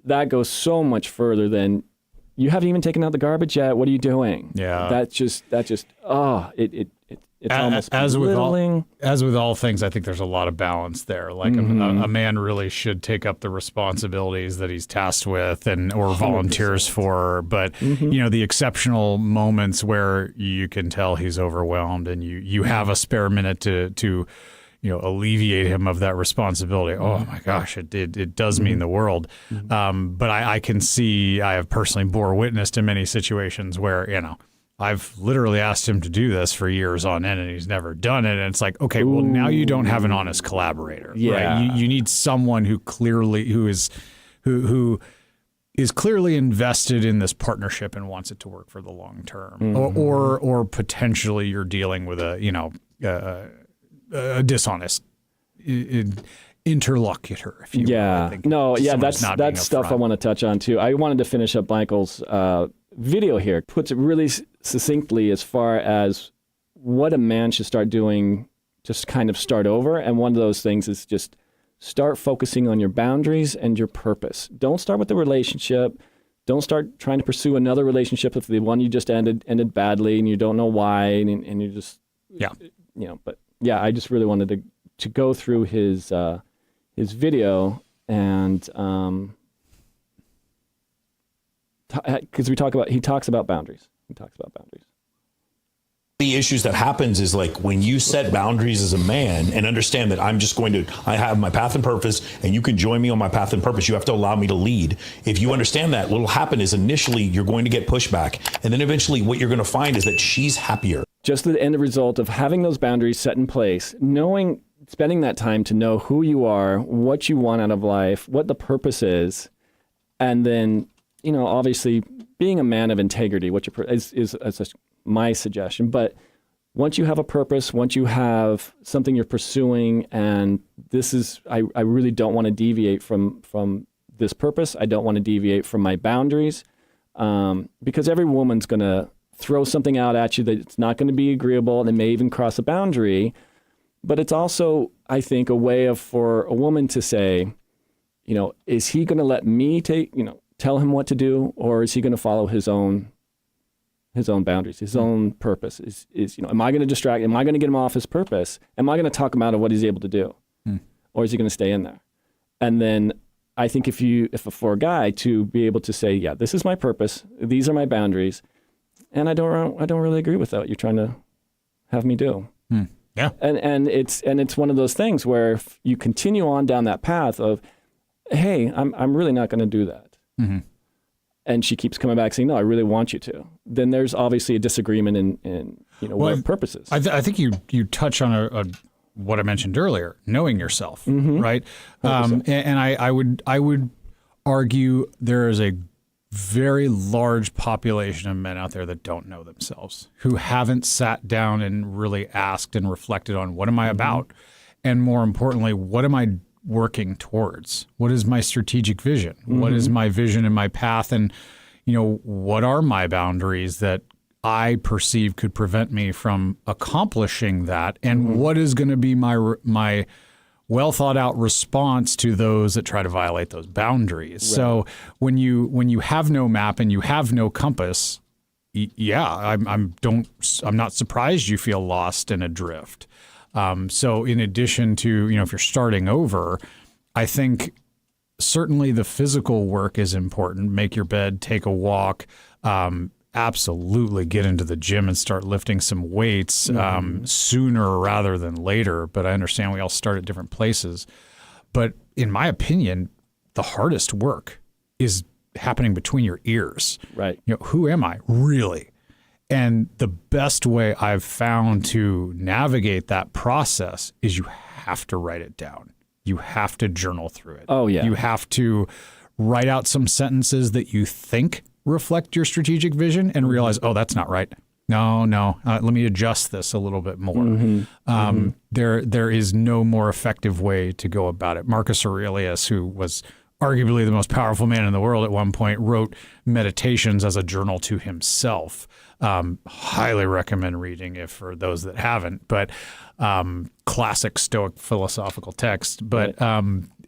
That goes so much further than, you haven't even taken out the garbage yet. What are you doing? Yeah. It's almost belittling. As with all things, I think there's a lot of balance there. Like a man really should take up the responsibilities that he's tasked with or volunteers 100%. For. But the exceptional moments where you can tell he's overwhelmed and you have a spare minute to alleviate him of that responsibility. Oh my gosh, it does mean the world. But I can see, I have personally bore witness to many situations where, I've literally asked him to do this for years on end and he's never done it. And it's like, okay, well now you don't have an honest collaborator. Yeah. Right? You need someone who is clearly invested in this partnership and wants it to work for the long term. Or potentially you're dealing with a dishonest interlocutor, if you will. That's stuff I want to touch on too. I wanted to finish up Michael's video here. Puts it really succinctly as far as what a man should start doing, just kind of start over. And one of those things is just start focusing on your boundaries and your purpose. Don't start with the relationship. Don't start trying to pursue another relationship if the one you just ended badly and you don't know why, and you just, but yeah, I just really wanted to go through his video and because he talks about boundaries. The issues that happens is like when you set boundaries as a man and understand that I have my path and purpose and you can join me on my path and purpose. You have to allow me to lead. If you understand that, what will happen is initially you're going to get pushback. And then eventually what you're going to find is that she's happier. Just the end result of having those boundaries set in place, spending that time to know who you are, what you want out of life, what the purpose is. And then, obviously being a man of integrity, which is my suggestion. But once you have a purpose, once you have something you're pursuing, and I really don't want to deviate from this purpose. I don't want to deviate from my boundaries, because every woman's going to throw something out at you that's not going to be agreeable, and it may even cross a boundary. But it's also, I think, a way for a woman to say, is he going to let me tell him what to do, or is he going to follow his own boundaries, his own purpose? Am I going to distract? Am I going to get him off his purpose? Am I going to talk him out of what he's able to do, or is he going to stay in there? And then I think for a guy to be able to say, yeah, this is my purpose, these are my boundaries, and I don't really agree with what you're trying to have me do. Yeah, and it's one of those things where if you continue on down that path of, hey, I'm really not going to do that. Mm-hmm. And she keeps coming back saying, no, I really want you to. Then there's obviously a disagreement in what purposes. I think you touch on what I mentioned earlier, knowing yourself, right? And I would argue there is a very large population of men out there that don't know themselves, who haven't sat down and really asked and reflected on what am I about? And more importantly, what am I working towards? What is my strategic vision? What is my vision and my path? And, what are my boundaries that I perceive could prevent me from accomplishing that? And what is going to be my well thought out response to those that try to violate those boundaries? Right. So when you have no map and you have no compass, I'm not surprised you feel lost and adrift. So in addition to, if you're starting over, I think certainly the physical work is important. Make your bed, take a walk, absolutely get into the gym and start lifting some weights sooner rather than later. But I understand we all start at different places. But in my opinion, the hardest work is happening between your ears. Right. Who am I really? And the best way I've found to navigate that process is you have to write it down. You have to journal through it. Oh, yeah. You have to write out some sentences that you think reflect your strategic vision and realize, oh, that's not right. No, let me adjust this a little bit more. There is no more effective way to go about it. Marcus Aurelius, who was arguably the most powerful man in the world at one point, wrote Meditations as a journal to himself. Highly recommend reading it for those that haven't, but classic Stoic philosophical text. But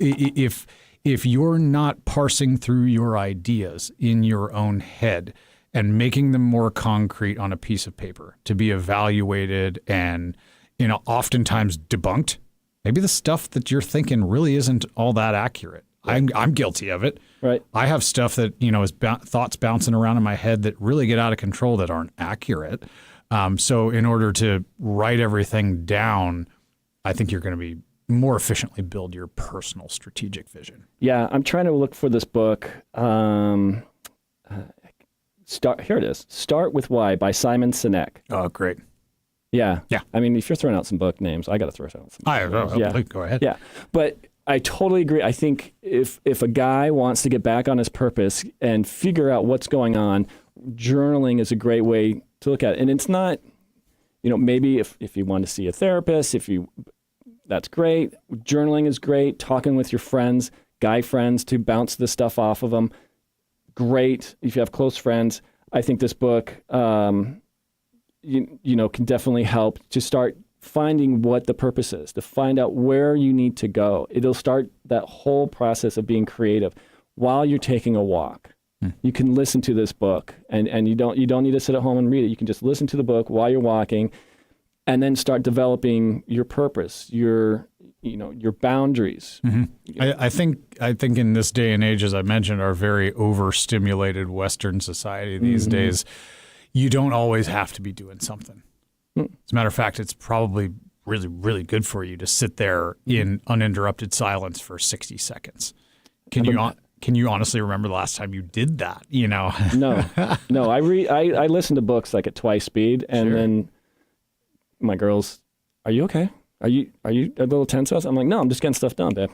if you're not parsing through your ideas in your own head and making them more concrete on a piece of paper to be evaluated and oftentimes debunked, maybe the stuff that you're thinking really isn't all that accurate. I'm guilty of it. Right. I have stuff that, is thoughts bouncing around in my head that really get out of control that aren't accurate. So in order to write everything down, I think you're going to be more efficiently build your personal strategic vision. Yeah, I'm trying to look for this book. Here it is. Start with Why by Simon Sinek. Oh, great. Yeah. Yeah. I mean, if you're throwing out some book names, I got to throw out some. Go ahead. Yeah. But I totally agree. I think if a guy wants to get back on his purpose and figure out what's going on, journaling is a great way to look at it. And it's not, maybe if you want to see a therapist, that's great. Journaling is great. Talking with your friends, guy friends, to bounce this stuff off of them. Great. If you have close friends, I think this book, can definitely help to start finding what the purpose is, to find out where you need to go. It'll start that whole process of being creative while you're taking a walk. You can listen to this book, and you don't need to sit at home and read it. You can just listen to the book while you're walking, and then start developing your purpose, your boundaries. I think in this day and age, as I mentioned, our very overstimulated Western society these days, you don't always have to be doing something. As a matter of fact, it's probably really, really good for you to sit there in uninterrupted silence for 60 seconds. Can you honestly remember the last time you did that? No. I listen to books like at twice speed, and then my girls, "Are you okay? Are you a little tense?" I'm like, "No, I'm just getting stuff done, babe.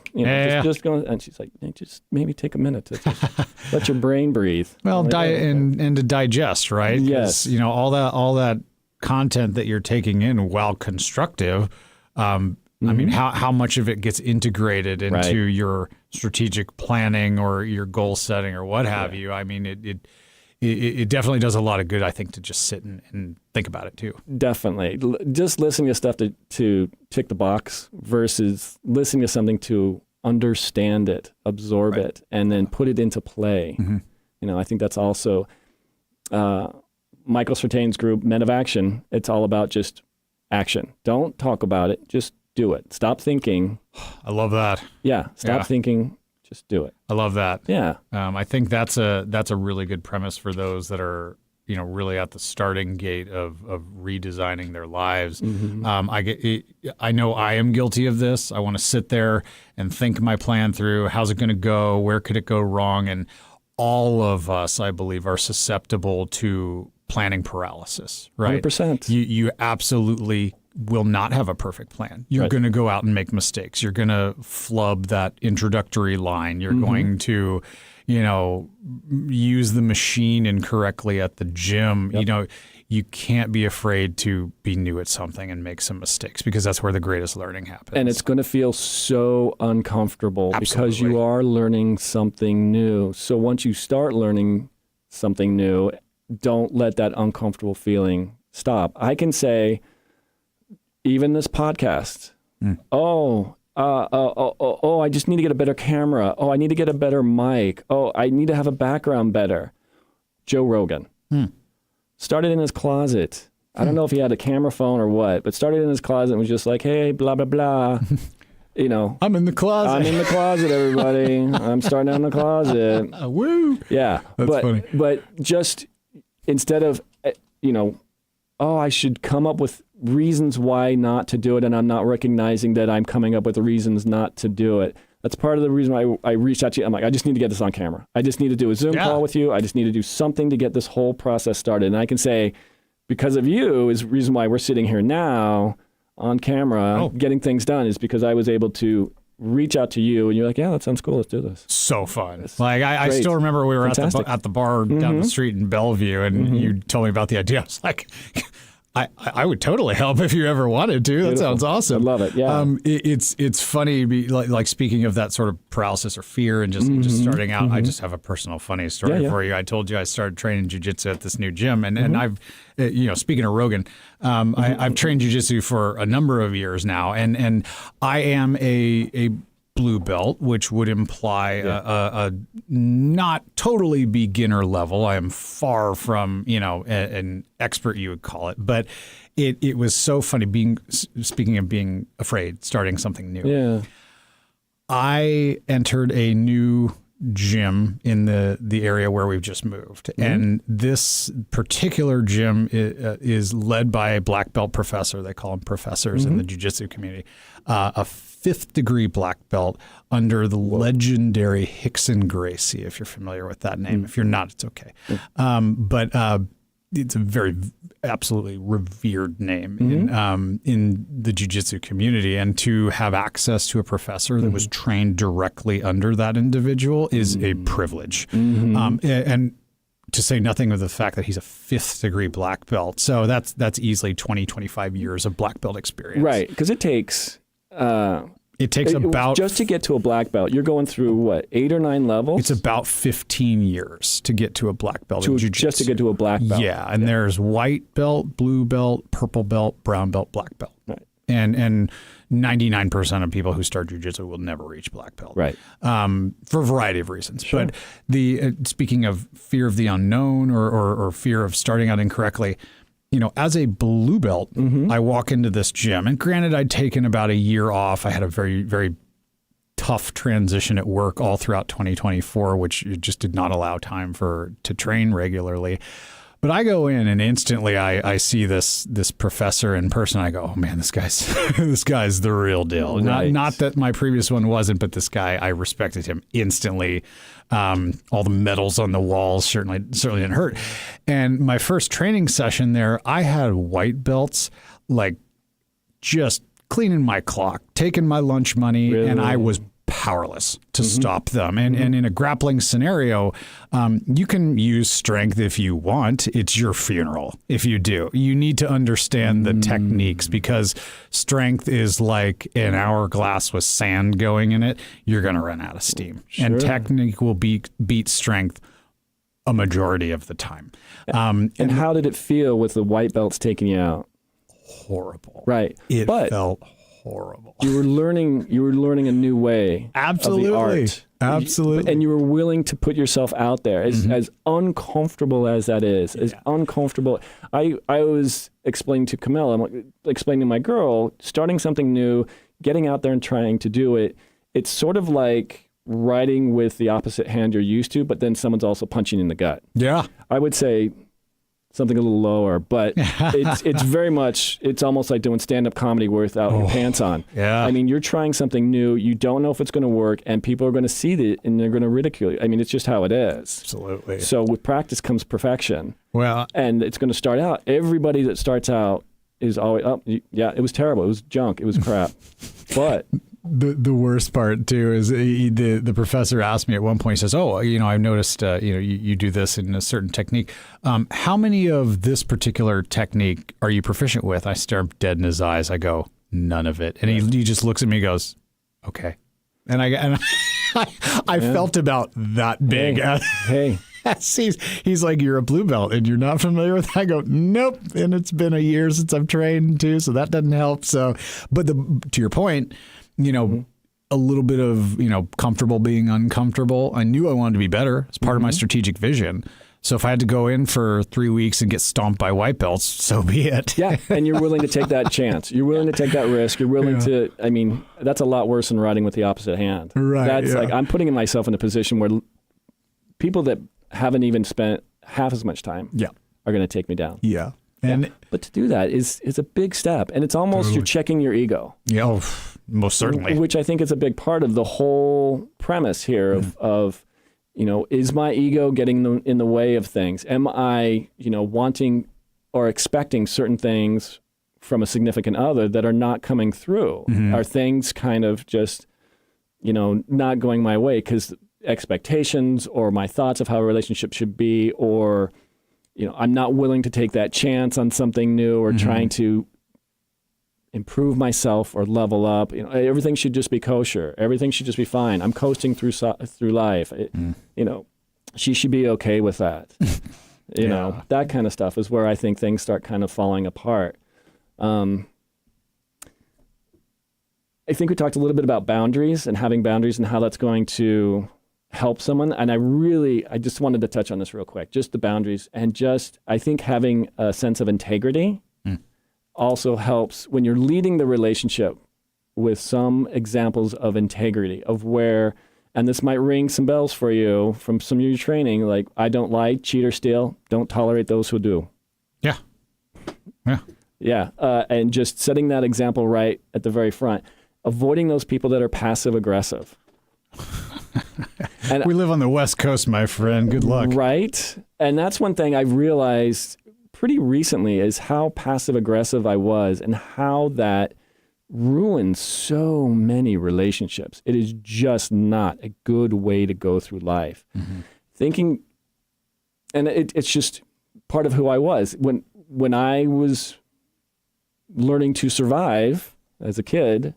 Just going." And she's like, "Hey, just maybe take a minute to just let your brain breathe." Well, and to digest, right? 'Cause, Yes. all that content that you're taking in, while constructive. I mean, how much of it gets integrated into your strategic planning or your goal setting or what have you? I mean, it definitely does a lot of good, I think, to just sit and think about it too. Definitely. Just listening to stuff to tick the box versus listening to something to understand it, absorb it, and then put it into play. I think that's also Michael Sertain's group, Men of Action. It's all about just action. Don't talk about it. Just do it. Stop thinking. I love that. Yeah. Stop thinking. Just do it. I love that. Yeah. I think that's a really good premise for those that are really at the starting gate of redesigning their lives. I know I am guilty of this. I want to sit there and think my plan through. How's it going to go? Where could it go wrong? And all of us, I believe, are susceptible to planning paralysis. Right? 100%. You absolutely will not have a perfect plan. You're going to go out and make mistakes. You're going to flub that introductory line. You're going to, use the machine incorrectly at the gym. You can't be afraid to be new at something and make some mistakes, because that's where the greatest learning happens. And it's going to feel so uncomfortable because you are learning something new. So once you start learning something new, don't let that uncomfortable feeling stop. I can say, even this podcast, I just need to get a better camera. Oh, I need to get a better mic. Oh, I need to have a background better. Joe Rogan started in his closet. I don't know if he had a camera phone or what, but started in his closet and was just like, hey, blah, blah, blah. I'm in the closet. I'm in the closet, everybody. I'm starting out in the closet. Woo. Yeah. That's funny. But just instead of, I should come up with reasons why not to do it, and I'm not recognizing that I'm coming up with the reasons not to do it. That's part of the reason why I reached out to you. I'm like, I just need to get this on camera. I just need to do a Zoom call with you. I just need to do something to get this whole process started. And I can say, because of you is the reason why we're sitting here now on camera getting things done, is because I was able to reach out to you and you're like, yeah, that sounds cool. Let's do this. So fun. I still remember we were at the bar down the street in Bellevue, and you told me about the idea. I was like, I would totally help if you ever wanted to. That sounds awesome. I love it. Yeah. It's funny, like speaking of that sort of paralysis or fear and just starting out, I just have a personal funny story for you. I told you I started training jiu-jitsu at this new gym, and I've, speaking of Rogan, I've trained jiu-jitsu for a number of years now, and I am a blue belt, which would imply a not totally beginner level. I am far from, an expert, you would call it. But it was so funny speaking of being afraid, starting something new. Yeah. I entered a new gym in the area where we've just moved. And this particular gym is led by a black belt professor. They call them professors in the jiu-jitsu community. A 5th degree black belt under the legendary Rickson Gracie, if you're familiar with that name. If you're not, it's okay. But it's a very absolutely revered name in the jiu-jitsu community, and to have access to a professor that was trained directly under that individual is a privilege. And to say nothing of the fact that he's a 5th degree black belt. So that's easily 20, 25 years of black belt experience. Right, because it takes about, just to get to a black belt, you're going through what, 8 or 9 levels? It's about 15 years to get to a black belt in jiu-jitsu. Just to get to a black belt. Yeah, and there's white belt, blue belt, purple belt, brown belt, black belt. Right. And 99% of people who start jiu-jitsu will never reach black belt. Right. For a variety of reasons. Sure. But the speaking of fear of the unknown or fear of starting out incorrectly, as a blue belt, I walk into this gym, and granted, I'd taken about a year off. I had a very, very tough transition at work all throughout 2024, which just did not allow time to train regularly. But I go in and instantly I see this professor in person. I go, oh man, this guy's the real deal. Right. Not that my previous one wasn't, but this guy, I respected him instantly. All the medals on the walls certainly didn't hurt. And my first training session there, I had white belts like just cleaning my clock, taking my lunch money, Really? and I was powerless to stop them. And in a grappling scenario, you can use strength if you want. It's your funeral if you do. You need to understand the techniques, because strength is like an hourglass with sand going in it. You're going to run out of steam. Sure. And technique will beat strength a majority of the time. And how did it feel with the white belts taking you out? Horrible. Right. It but felt horrible. you were learning a new way Absolutely. of the art. Absolutely. And you were willing to put yourself out there, as uncomfortable as that is, as uncomfortable. I was explaining to Camilla, I'm explaining to my girl, starting something new, getting out there and trying to do it. It's sort of like riding with the opposite hand you're used to, but then someone's also punching you in the gut. Yeah. I would say something a little lower, but it's very much, it's almost like doing stand-up comedy without your pants on. Yeah. I mean, you're trying something new, you don't know if it's going to work, and people are going to see it and they're going to ridicule you. I mean, it's just how it is. Absolutely. So with practice comes perfection. Well, And it's going to start out, everybody that starts out is always, yeah, it was terrible, it was junk, it was crap. But the worst part too is the professor asked me at one point, he says, oh, I've noticed, you do this in a certain technique. How many of this particular technique are you proficient with? I stare dead in his eyes. I go, none of it. And he just looks at me and goes, okay. And I felt about that big. hey. He's like, you're a blue belt and you're not familiar with it. I go, nope. And it's been a year since I've trained too, so that doesn't help. So, but to your point, a little bit of, comfortable being uncomfortable. I knew I wanted to be better. It's part of my strategic vision. So if I had to go in for 3 weeks and get stomped by white belts, so be it. Yeah, and you're willing to take that chance. You're willing to take that risk. You're willing to, I mean, that's a lot worse than riding with the opposite hand. Right. That's like, I'm putting myself in a position where people that haven't even spent half as much time are going to take me down. Yeah. And But to do that is a big step. And it's almost you're checking your ego. Yeah, most certainly. Which I think is a big part of the whole premise here of is my ego getting in the way of things? Am I, wanting or expecting certain things from a significant other that are not coming through? Are things kind of just, not going my way because expectations or my thoughts of how a relationship should be, or I'm not willing to take that chance on something new or trying to improve myself or level up. Everything should just be kosher. Everything should just be fine. I'm coasting through life. She should be okay with that. That kind of stuff is where I think things start kind of falling apart. I think we talked a little bit about boundaries and having boundaries and how that's going to help someone. And I just wanted to touch on this real quick, just the boundaries. And I think having a sense of integrity also helps when you're leading the relationship with some examples of integrity of where, and this might ring some bells for you from some of your training, like I don't lie, cheat, or steal, don't tolerate those who do. Yeah. Yeah. Yeah. And just setting that example right at the very front, avoiding those people that are passive aggressive. And we live on the West Coast, my friend. Good luck. Right. And that's one thing I've realized pretty recently is how passive aggressive I was and how that ruins so many relationships. It is just not a good way to go through life. Thinking, and it's just part of who I was. When I was learning to survive as a kid,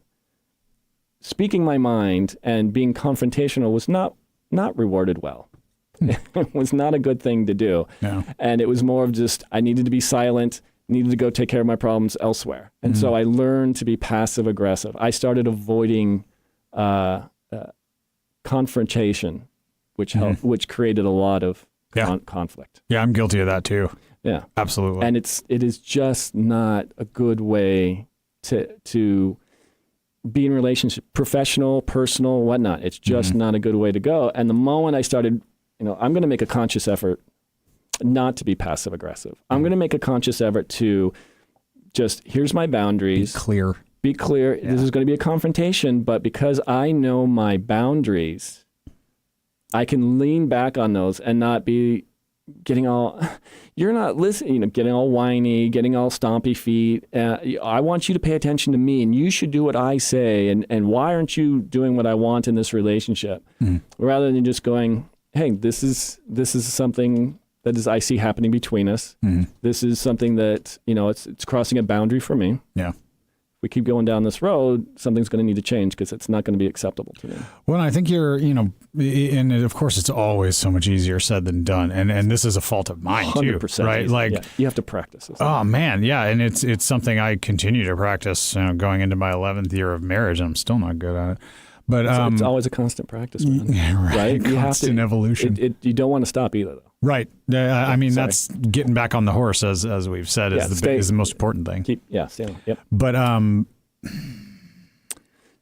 speaking my mind and being confrontational was not rewarded well. It was not a good thing to do. No. And it was more of just, I needed to be silent, needed to go take care of my problems elsewhere. And so I learned to be passive aggressive. I started avoiding confrontation, which created a lot of conflict. Yeah, I'm guilty of that too. Yeah, absolutely. And it is just not a good way to be in relationship, professional, personal, whatnot. It's just not a good way to go. And the moment I started, I'm going to make a conscious effort not to be passive aggressive. I'm going to make a conscious effort to just, here's my boundaries. Be clear. Yeah. This is going to be a confrontation, but because I know my boundaries, I can lean back on those and not be getting all, you're not listening, getting all whiny, getting all stompy feet. I want you to pay attention to me, and you should do what I say. And why aren't you doing what I want in this relationship? Rather than just going, hey, this is something that is I see happening between us. This is something that, it's crossing a boundary for me. Yeah. We keep going down this road, something's going to need to change because it's not going to be acceptable to me. Well, I think you're, and of course it's always so much easier said than done. And this is a fault of mine 100% too, right? Like you have to practice this. Oh man. Yeah. And it's something I continue to practice, going into my 11th year of marriage, and I'm still not good at it. But it's always a constant practice, man. Yeah, right? You constant evolution. You don't want to stop either, though. Right. I mean, that's getting back on the horse, as we've said, is the most important thing. Stay on. Yep. But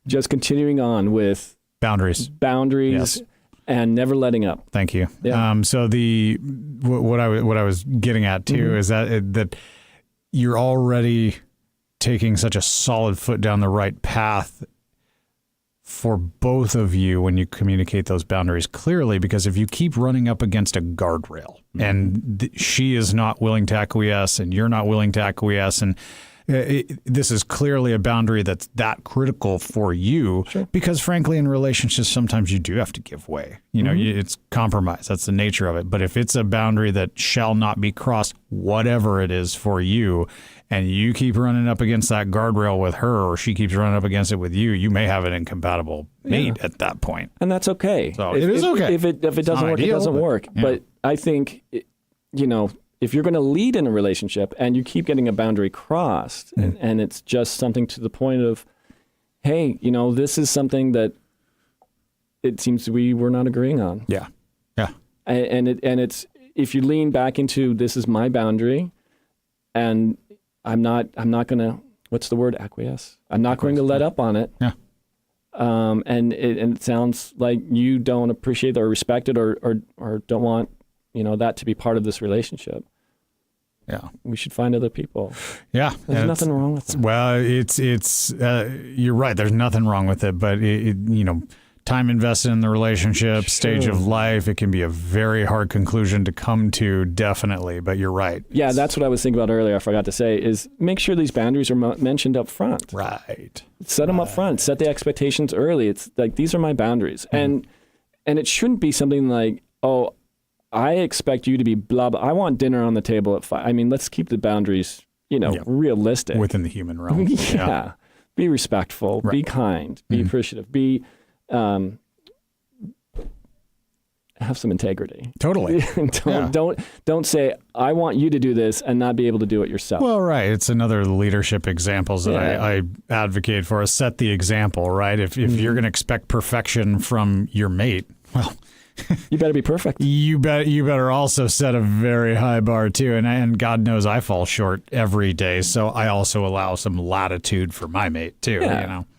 just continuing on with boundaries, yes. And never letting up. Thank you. Yeah. So what I was getting at too is that you're already taking such a solid foot down the right path for both of you when you communicate those boundaries clearly, because if you keep running up against a guardrail and she is not willing to acquiesce and you're not willing to acquiesce, and this is clearly a boundary that's that critical for you, because frankly in relationships sometimes you do have to give way. It's compromise. That's the nature of it. But if it's a boundary that shall not be crossed, whatever it is for you, and you keep running up against that guardrail with her, or she keeps running up against it with you, you may have an incompatible mate at that point. And that's okay. So it is okay. If it doesn't work, it doesn't work. Yeah. But I think, if you're going to lead in a relationship and you keep getting a boundary crossed, and it's just something to the point of, hey, this is something that it seems we're not agreeing on. Yeah. Yeah. And it's, if you lean back into, this is my boundary, and I'm not going to, what's the word? Acquiesce. I'm not going to let up on it. Yeah. And it sounds like you don't appreciate or respect it or don't want, that to be part of this relationship. Yeah. We should find other people. Yeah. There's nothing wrong with that. Well, you're right. There's nothing wrong with it, but time invested in the relationship, stage of life, it can be a very hard conclusion to come to, definitely, but you're right. Yeah, that's what I was thinking about earlier. I forgot to say is make sure these boundaries are mentioned up front. Right. Set them up front. Set the expectations early. It's like, these are my boundaries. And it shouldn't be something like, oh, I expect you to be blah, blah. I want dinner on the table at 5. I mean, let's keep the boundaries, realistic. Within the human realm. Yeah. Be respectful. Right. Be kind. Be appreciative. Be... have some integrity. Totally. Don't say, I want you to do this and not be able to do it yourself. Well, right. It's another leadership examples that I advocate for. Set the example, right? If you're going to expect perfection from your mate, well, you better be perfect. You better also set a very high bar too. And God knows I fall short every day. So I also allow some latitude for my mate too,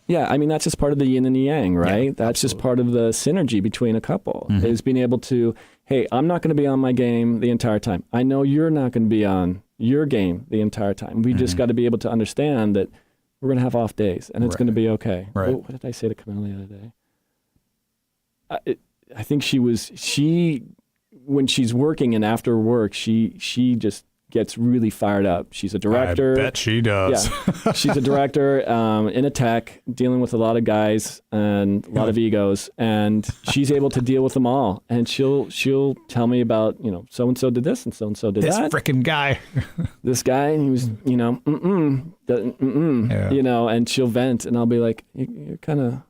Yeah, I mean, that's just part of the yin and the yang, right? Yeah, that's just part of the synergy between a couple, is being able to, hey, I'm not going to be on my game the entire time. I know you're not going to be on your game the entire time. We just got to be able to understand that we're going to have off days, and it's going to be okay. Right. What did I say to Camilla the other day? I think when she's working and after work, she just gets really fired up. She's a director. I bet she does. Yeah. She's a director in a tech, dealing with a lot of guys and a lot of egos, and she's able to deal with them all. And she'll tell me about, so and so did this and so did this that. This frickin' guy. This guy, and he was, and she'll vent, and I'll be like, you're kind of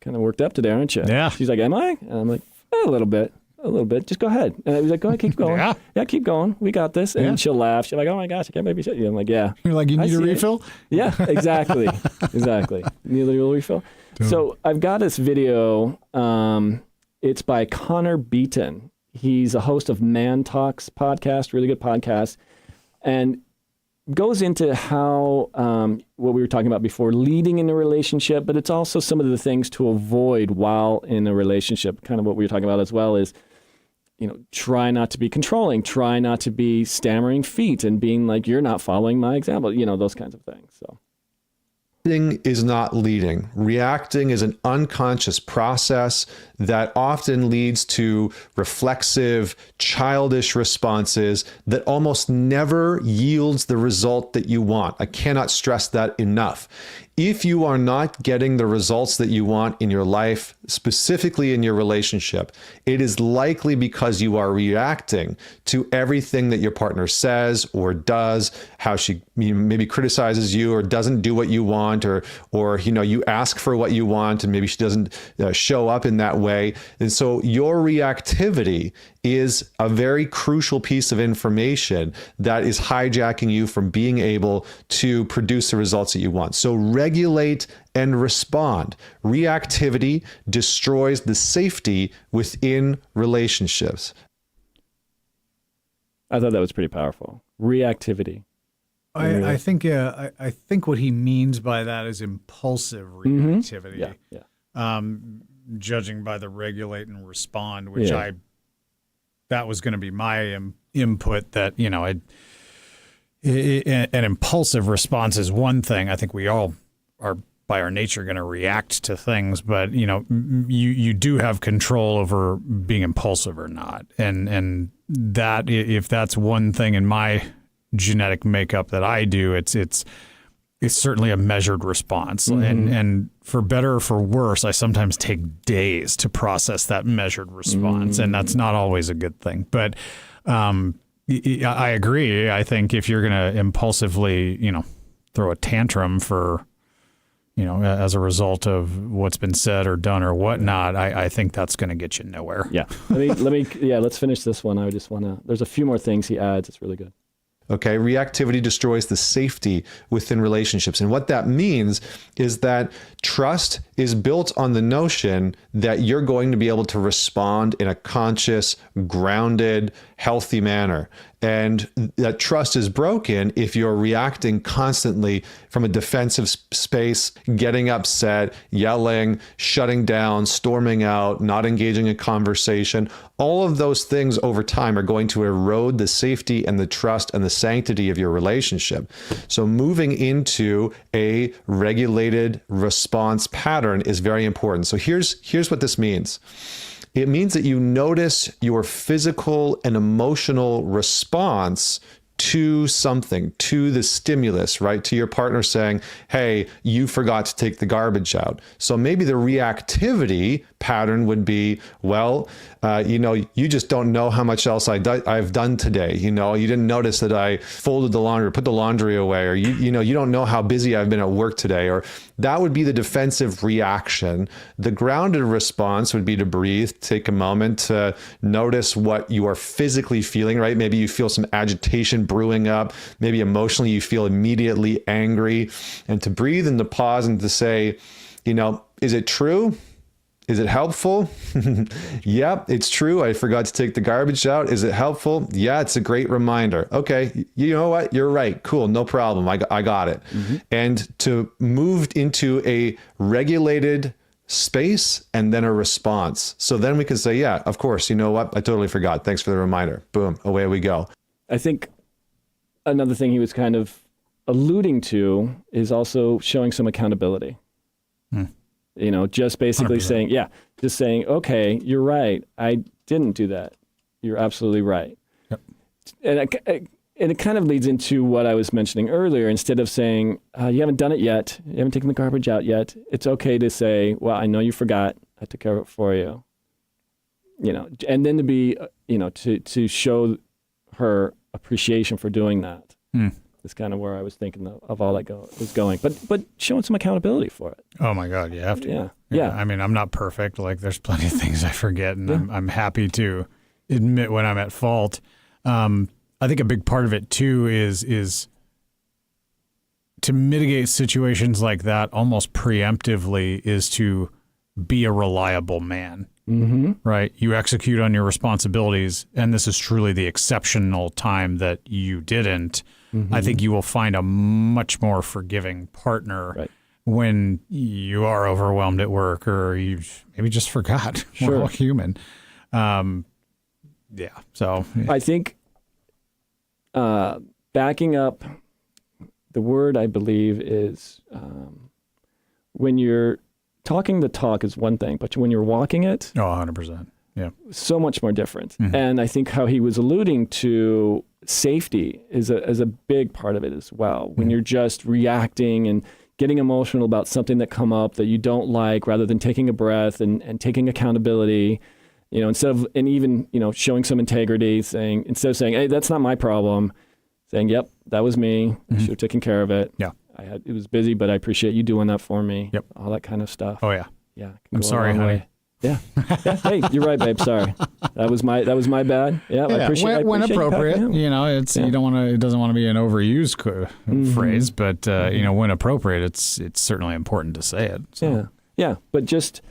worked up today, aren't you? Yeah. She's like, am I? And I'm like, a little bit. a little bit. Just go ahead. And I was like, go ahead, keep going. Yeah, keep going. We got this. And she'll laugh. She's like, oh my gosh, I can't maybe shit you. I'm like, yeah. You're like, you need a refill? Yeah, exactly. Exactly. Need a little refill? So I've got this video. It's by Connor Beaton. He's a host of Man Talks podcast, really good podcast, and goes into how, what we were talking about before, leading in a relationship, but it's also some of the things to avoid while in a relationship. Kind of what we were talking about as well is, try not to be controlling, try not to be stammering feet and being like, you're not following my example, those kinds of things. So. Is not leading. Reacting is an unconscious process that often leads to reflexive, childish responses that almost never yields the result that you want. I cannot stress that enough. If you are not getting the results that you want in your life, specifically in your relationship, it is likely because you are reacting to everything that your partner says or does, how she maybe criticizes you or doesn't do what you want, or you ask for what you want and maybe she doesn't show up in that way. And so your reactivity is a very crucial piece of information that is hijacking you from being able to produce the results that you want. So regulate and respond. Reactivity destroys the safety within relationships. I thought that was pretty powerful. Reactivity. I think what he means by that is impulsive reactivity. Yeah. Judging by the regulate and respond, which that was going to be my input. That an impulsive response is one thing. I think we all are by our nature going to react to things, but you do have control over being impulsive or not, and that if that's one thing in my genetic makeup that I do, it's certainly a measured response. And for better or for worse, I sometimes take days to process that measured response, and that's not always a good thing. But I agree. I think if you're going to impulsively, throw a tantrum for, as a result of what's been said or done or whatnot, I think that's going to get you nowhere. Yeah. Let's finish this one. I just want to, there's a few more things he adds. It's really good. Okay, reactivity destroys the safety within relationships. And what that means is that trust is built on the notion that you're going to be able to respond in a conscious, grounded, healthy manner. And that trust is broken if you're reacting constantly from a defensive space, getting upset, yelling, shutting down, storming out, not engaging in conversation. All of those things over time are going to erode the safety and the trust and the sanctity of your relationship. So moving into a regulated response pattern is very important. So here's what this means. It means that you notice your physical and emotional response to something, to the stimulus, right? To your partner saying, hey, you forgot to take the garbage out. So maybe the reactivity pattern would be, well, you just don't know how much else I've done today. You didn't notice that I folded the laundry, put the laundry away, or you don't know how busy I've been at work today. Or that would be the defensive reaction. The grounded response would be to breathe, take a moment to notice what you are physically feeling, right? Maybe you feel some agitation brewing up. Maybe emotionally you feel immediately angry. And to breathe and to pause and to say, is it true? Is it helpful? Yep, it's true. I forgot to take the garbage out. Is it helpful? Yeah, it's a great reminder. Okay, you know what? You're right. Cool, no problem. I got it. And to move into a regulated space and then a response. So then we can say, yeah, of course, you know what? I totally forgot. Thanks for the reminder. Boom, away we go. I think another thing he was kind of alluding to is also showing some accountability. Just basically 100%. saying, okay, you're right. I didn't do that. You're absolutely right. Yep. And it kind of leads into what I was mentioning earlier. Instead of saying, you haven't done it yet, you haven't taken the garbage out yet, it's okay to say, well, I know you forgot. I took care of it for you. And then to be, to show her appreciation for doing that. is kind of where I was thinking of all that was going. But showing some accountability for it. Oh my God, you have to. Yeah. I mean, I'm not perfect. Like, there's plenty of things I forget, and I'm happy to admit when I'm at fault. I think a big part of it too is to mitigate situations like that almost preemptively is to be a reliable man. Mm-hmm. Right? You execute on your responsibilities, and this is truly the exceptional time that you didn't. Mm-hmm. I think you will find a much more forgiving partner when you are overwhelmed at work, or you maybe just forgot. Sure. We're all human. So I think backing up, the word I believe is when you're talking the talk is one thing, but when you're walking it, 100%. Yeah. So much more different. Mm-hmm. And I think how he was alluding to safety is a big part of it as well. When you're just reacting and getting emotional about something that come up that you don't like, rather than taking a breath and taking accountability, instead of, and even, showing some integrity, instead of saying, hey, that's not my problem, saying, yep, that was me. I should have taken care of it. Yeah. It was busy, but I appreciate you doing that for me. Yep. All that kind of stuff. Oh yeah. Yeah. I'm sorry, honey. Yeah. Hey, you're right, babe. Sorry. That was my bad. Yeah. I appreciate when appropriate. You You don't want to. It doesn't want to be an overused phrase, but when appropriate, it's certainly important to say it. So. Yeah. Yeah. But just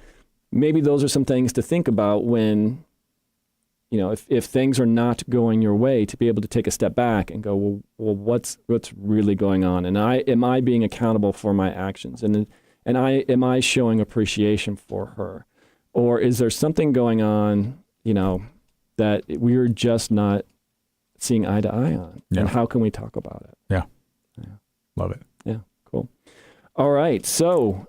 maybe those are some things to think about when, if things are not going your way, to be able to take a step back and go, well, what's really going on? And am I being accountable for my actions? And am I showing appreciation for her? Or is there something going on, that we're just not seeing eye to eye on? Yeah. And how can we talk about it? Yeah. Love it. Yeah. Cool. All right. So,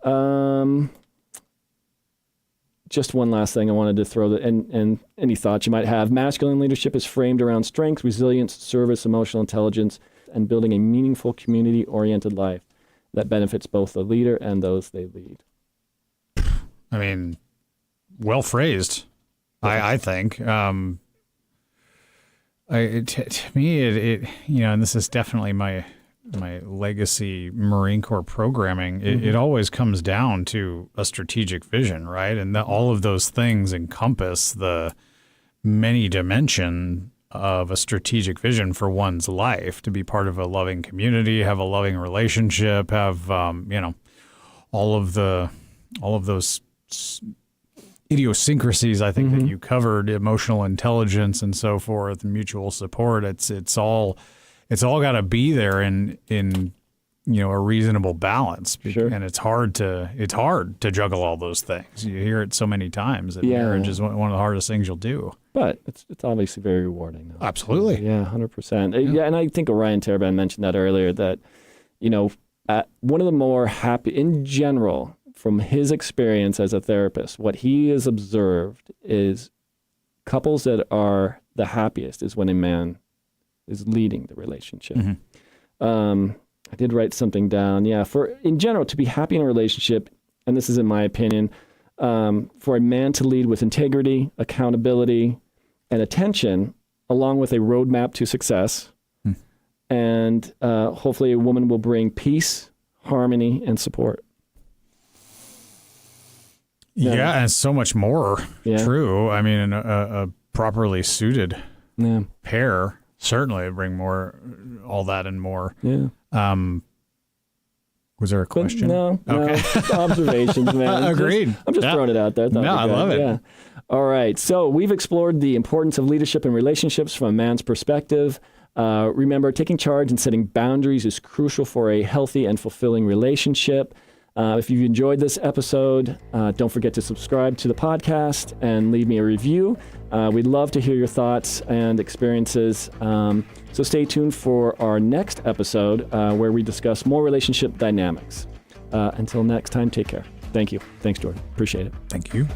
just one last thing I wanted to throw, and any thoughts you might have. Masculine leadership is framed around strength, resilience, service, emotional intelligence, and building a meaningful, community-oriented life that benefits both the leader and those they lead. I mean, well phrased, I think. To me, and this is definitely my legacy Marine Corps programming, it always comes down to a strategic vision, right? And all of those things encompass the many dimension of a strategic vision for one's life, to be part of a loving community, have a loving relationship, have all of those idiosyncrasies I think that you covered, emotional intelligence and so forth, mutual support. It's all got to be there in a reasonable balance. Sure. And it's hard to juggle all those things. You hear it so many times that marriage is one of the hardest things you'll do. But it's obviously very rewarding, though. Absolutely. Yeah, 100%. Yeah, and I think Orion Terabin mentioned that earlier, that one of the more happy in general, from his experience as a therapist, what he has observed is couples that are the happiest is when a man is leading the relationship. I did write something down. Yeah, in general, to be happy in a relationship, and this is in my opinion, for a man to lead with integrity, accountability, and attention, along with a roadmap to success. And hopefully a woman will bring peace, harmony, and support. Yeah, and so much more. Yeah. True. I mean, a properly suited pair certainly bring more, all that and more. Yeah. Was there a question? No. Observations, man. Agreed. I'm just throwing it out there. I love it. Yeah. All right. So we've explored the importance of leadership and relationships from a man's perspective. Remember, taking charge and setting boundaries is crucial for a healthy and fulfilling relationship. If you've enjoyed this episode, don't forget to subscribe to the podcast and leave me a review. We'd love to hear your thoughts and experiences. So stay tuned for our next episode where we discuss more relationship dynamics. Until next time, take care. Thank you. Thanks, Jordan. Appreciate it. Thank you.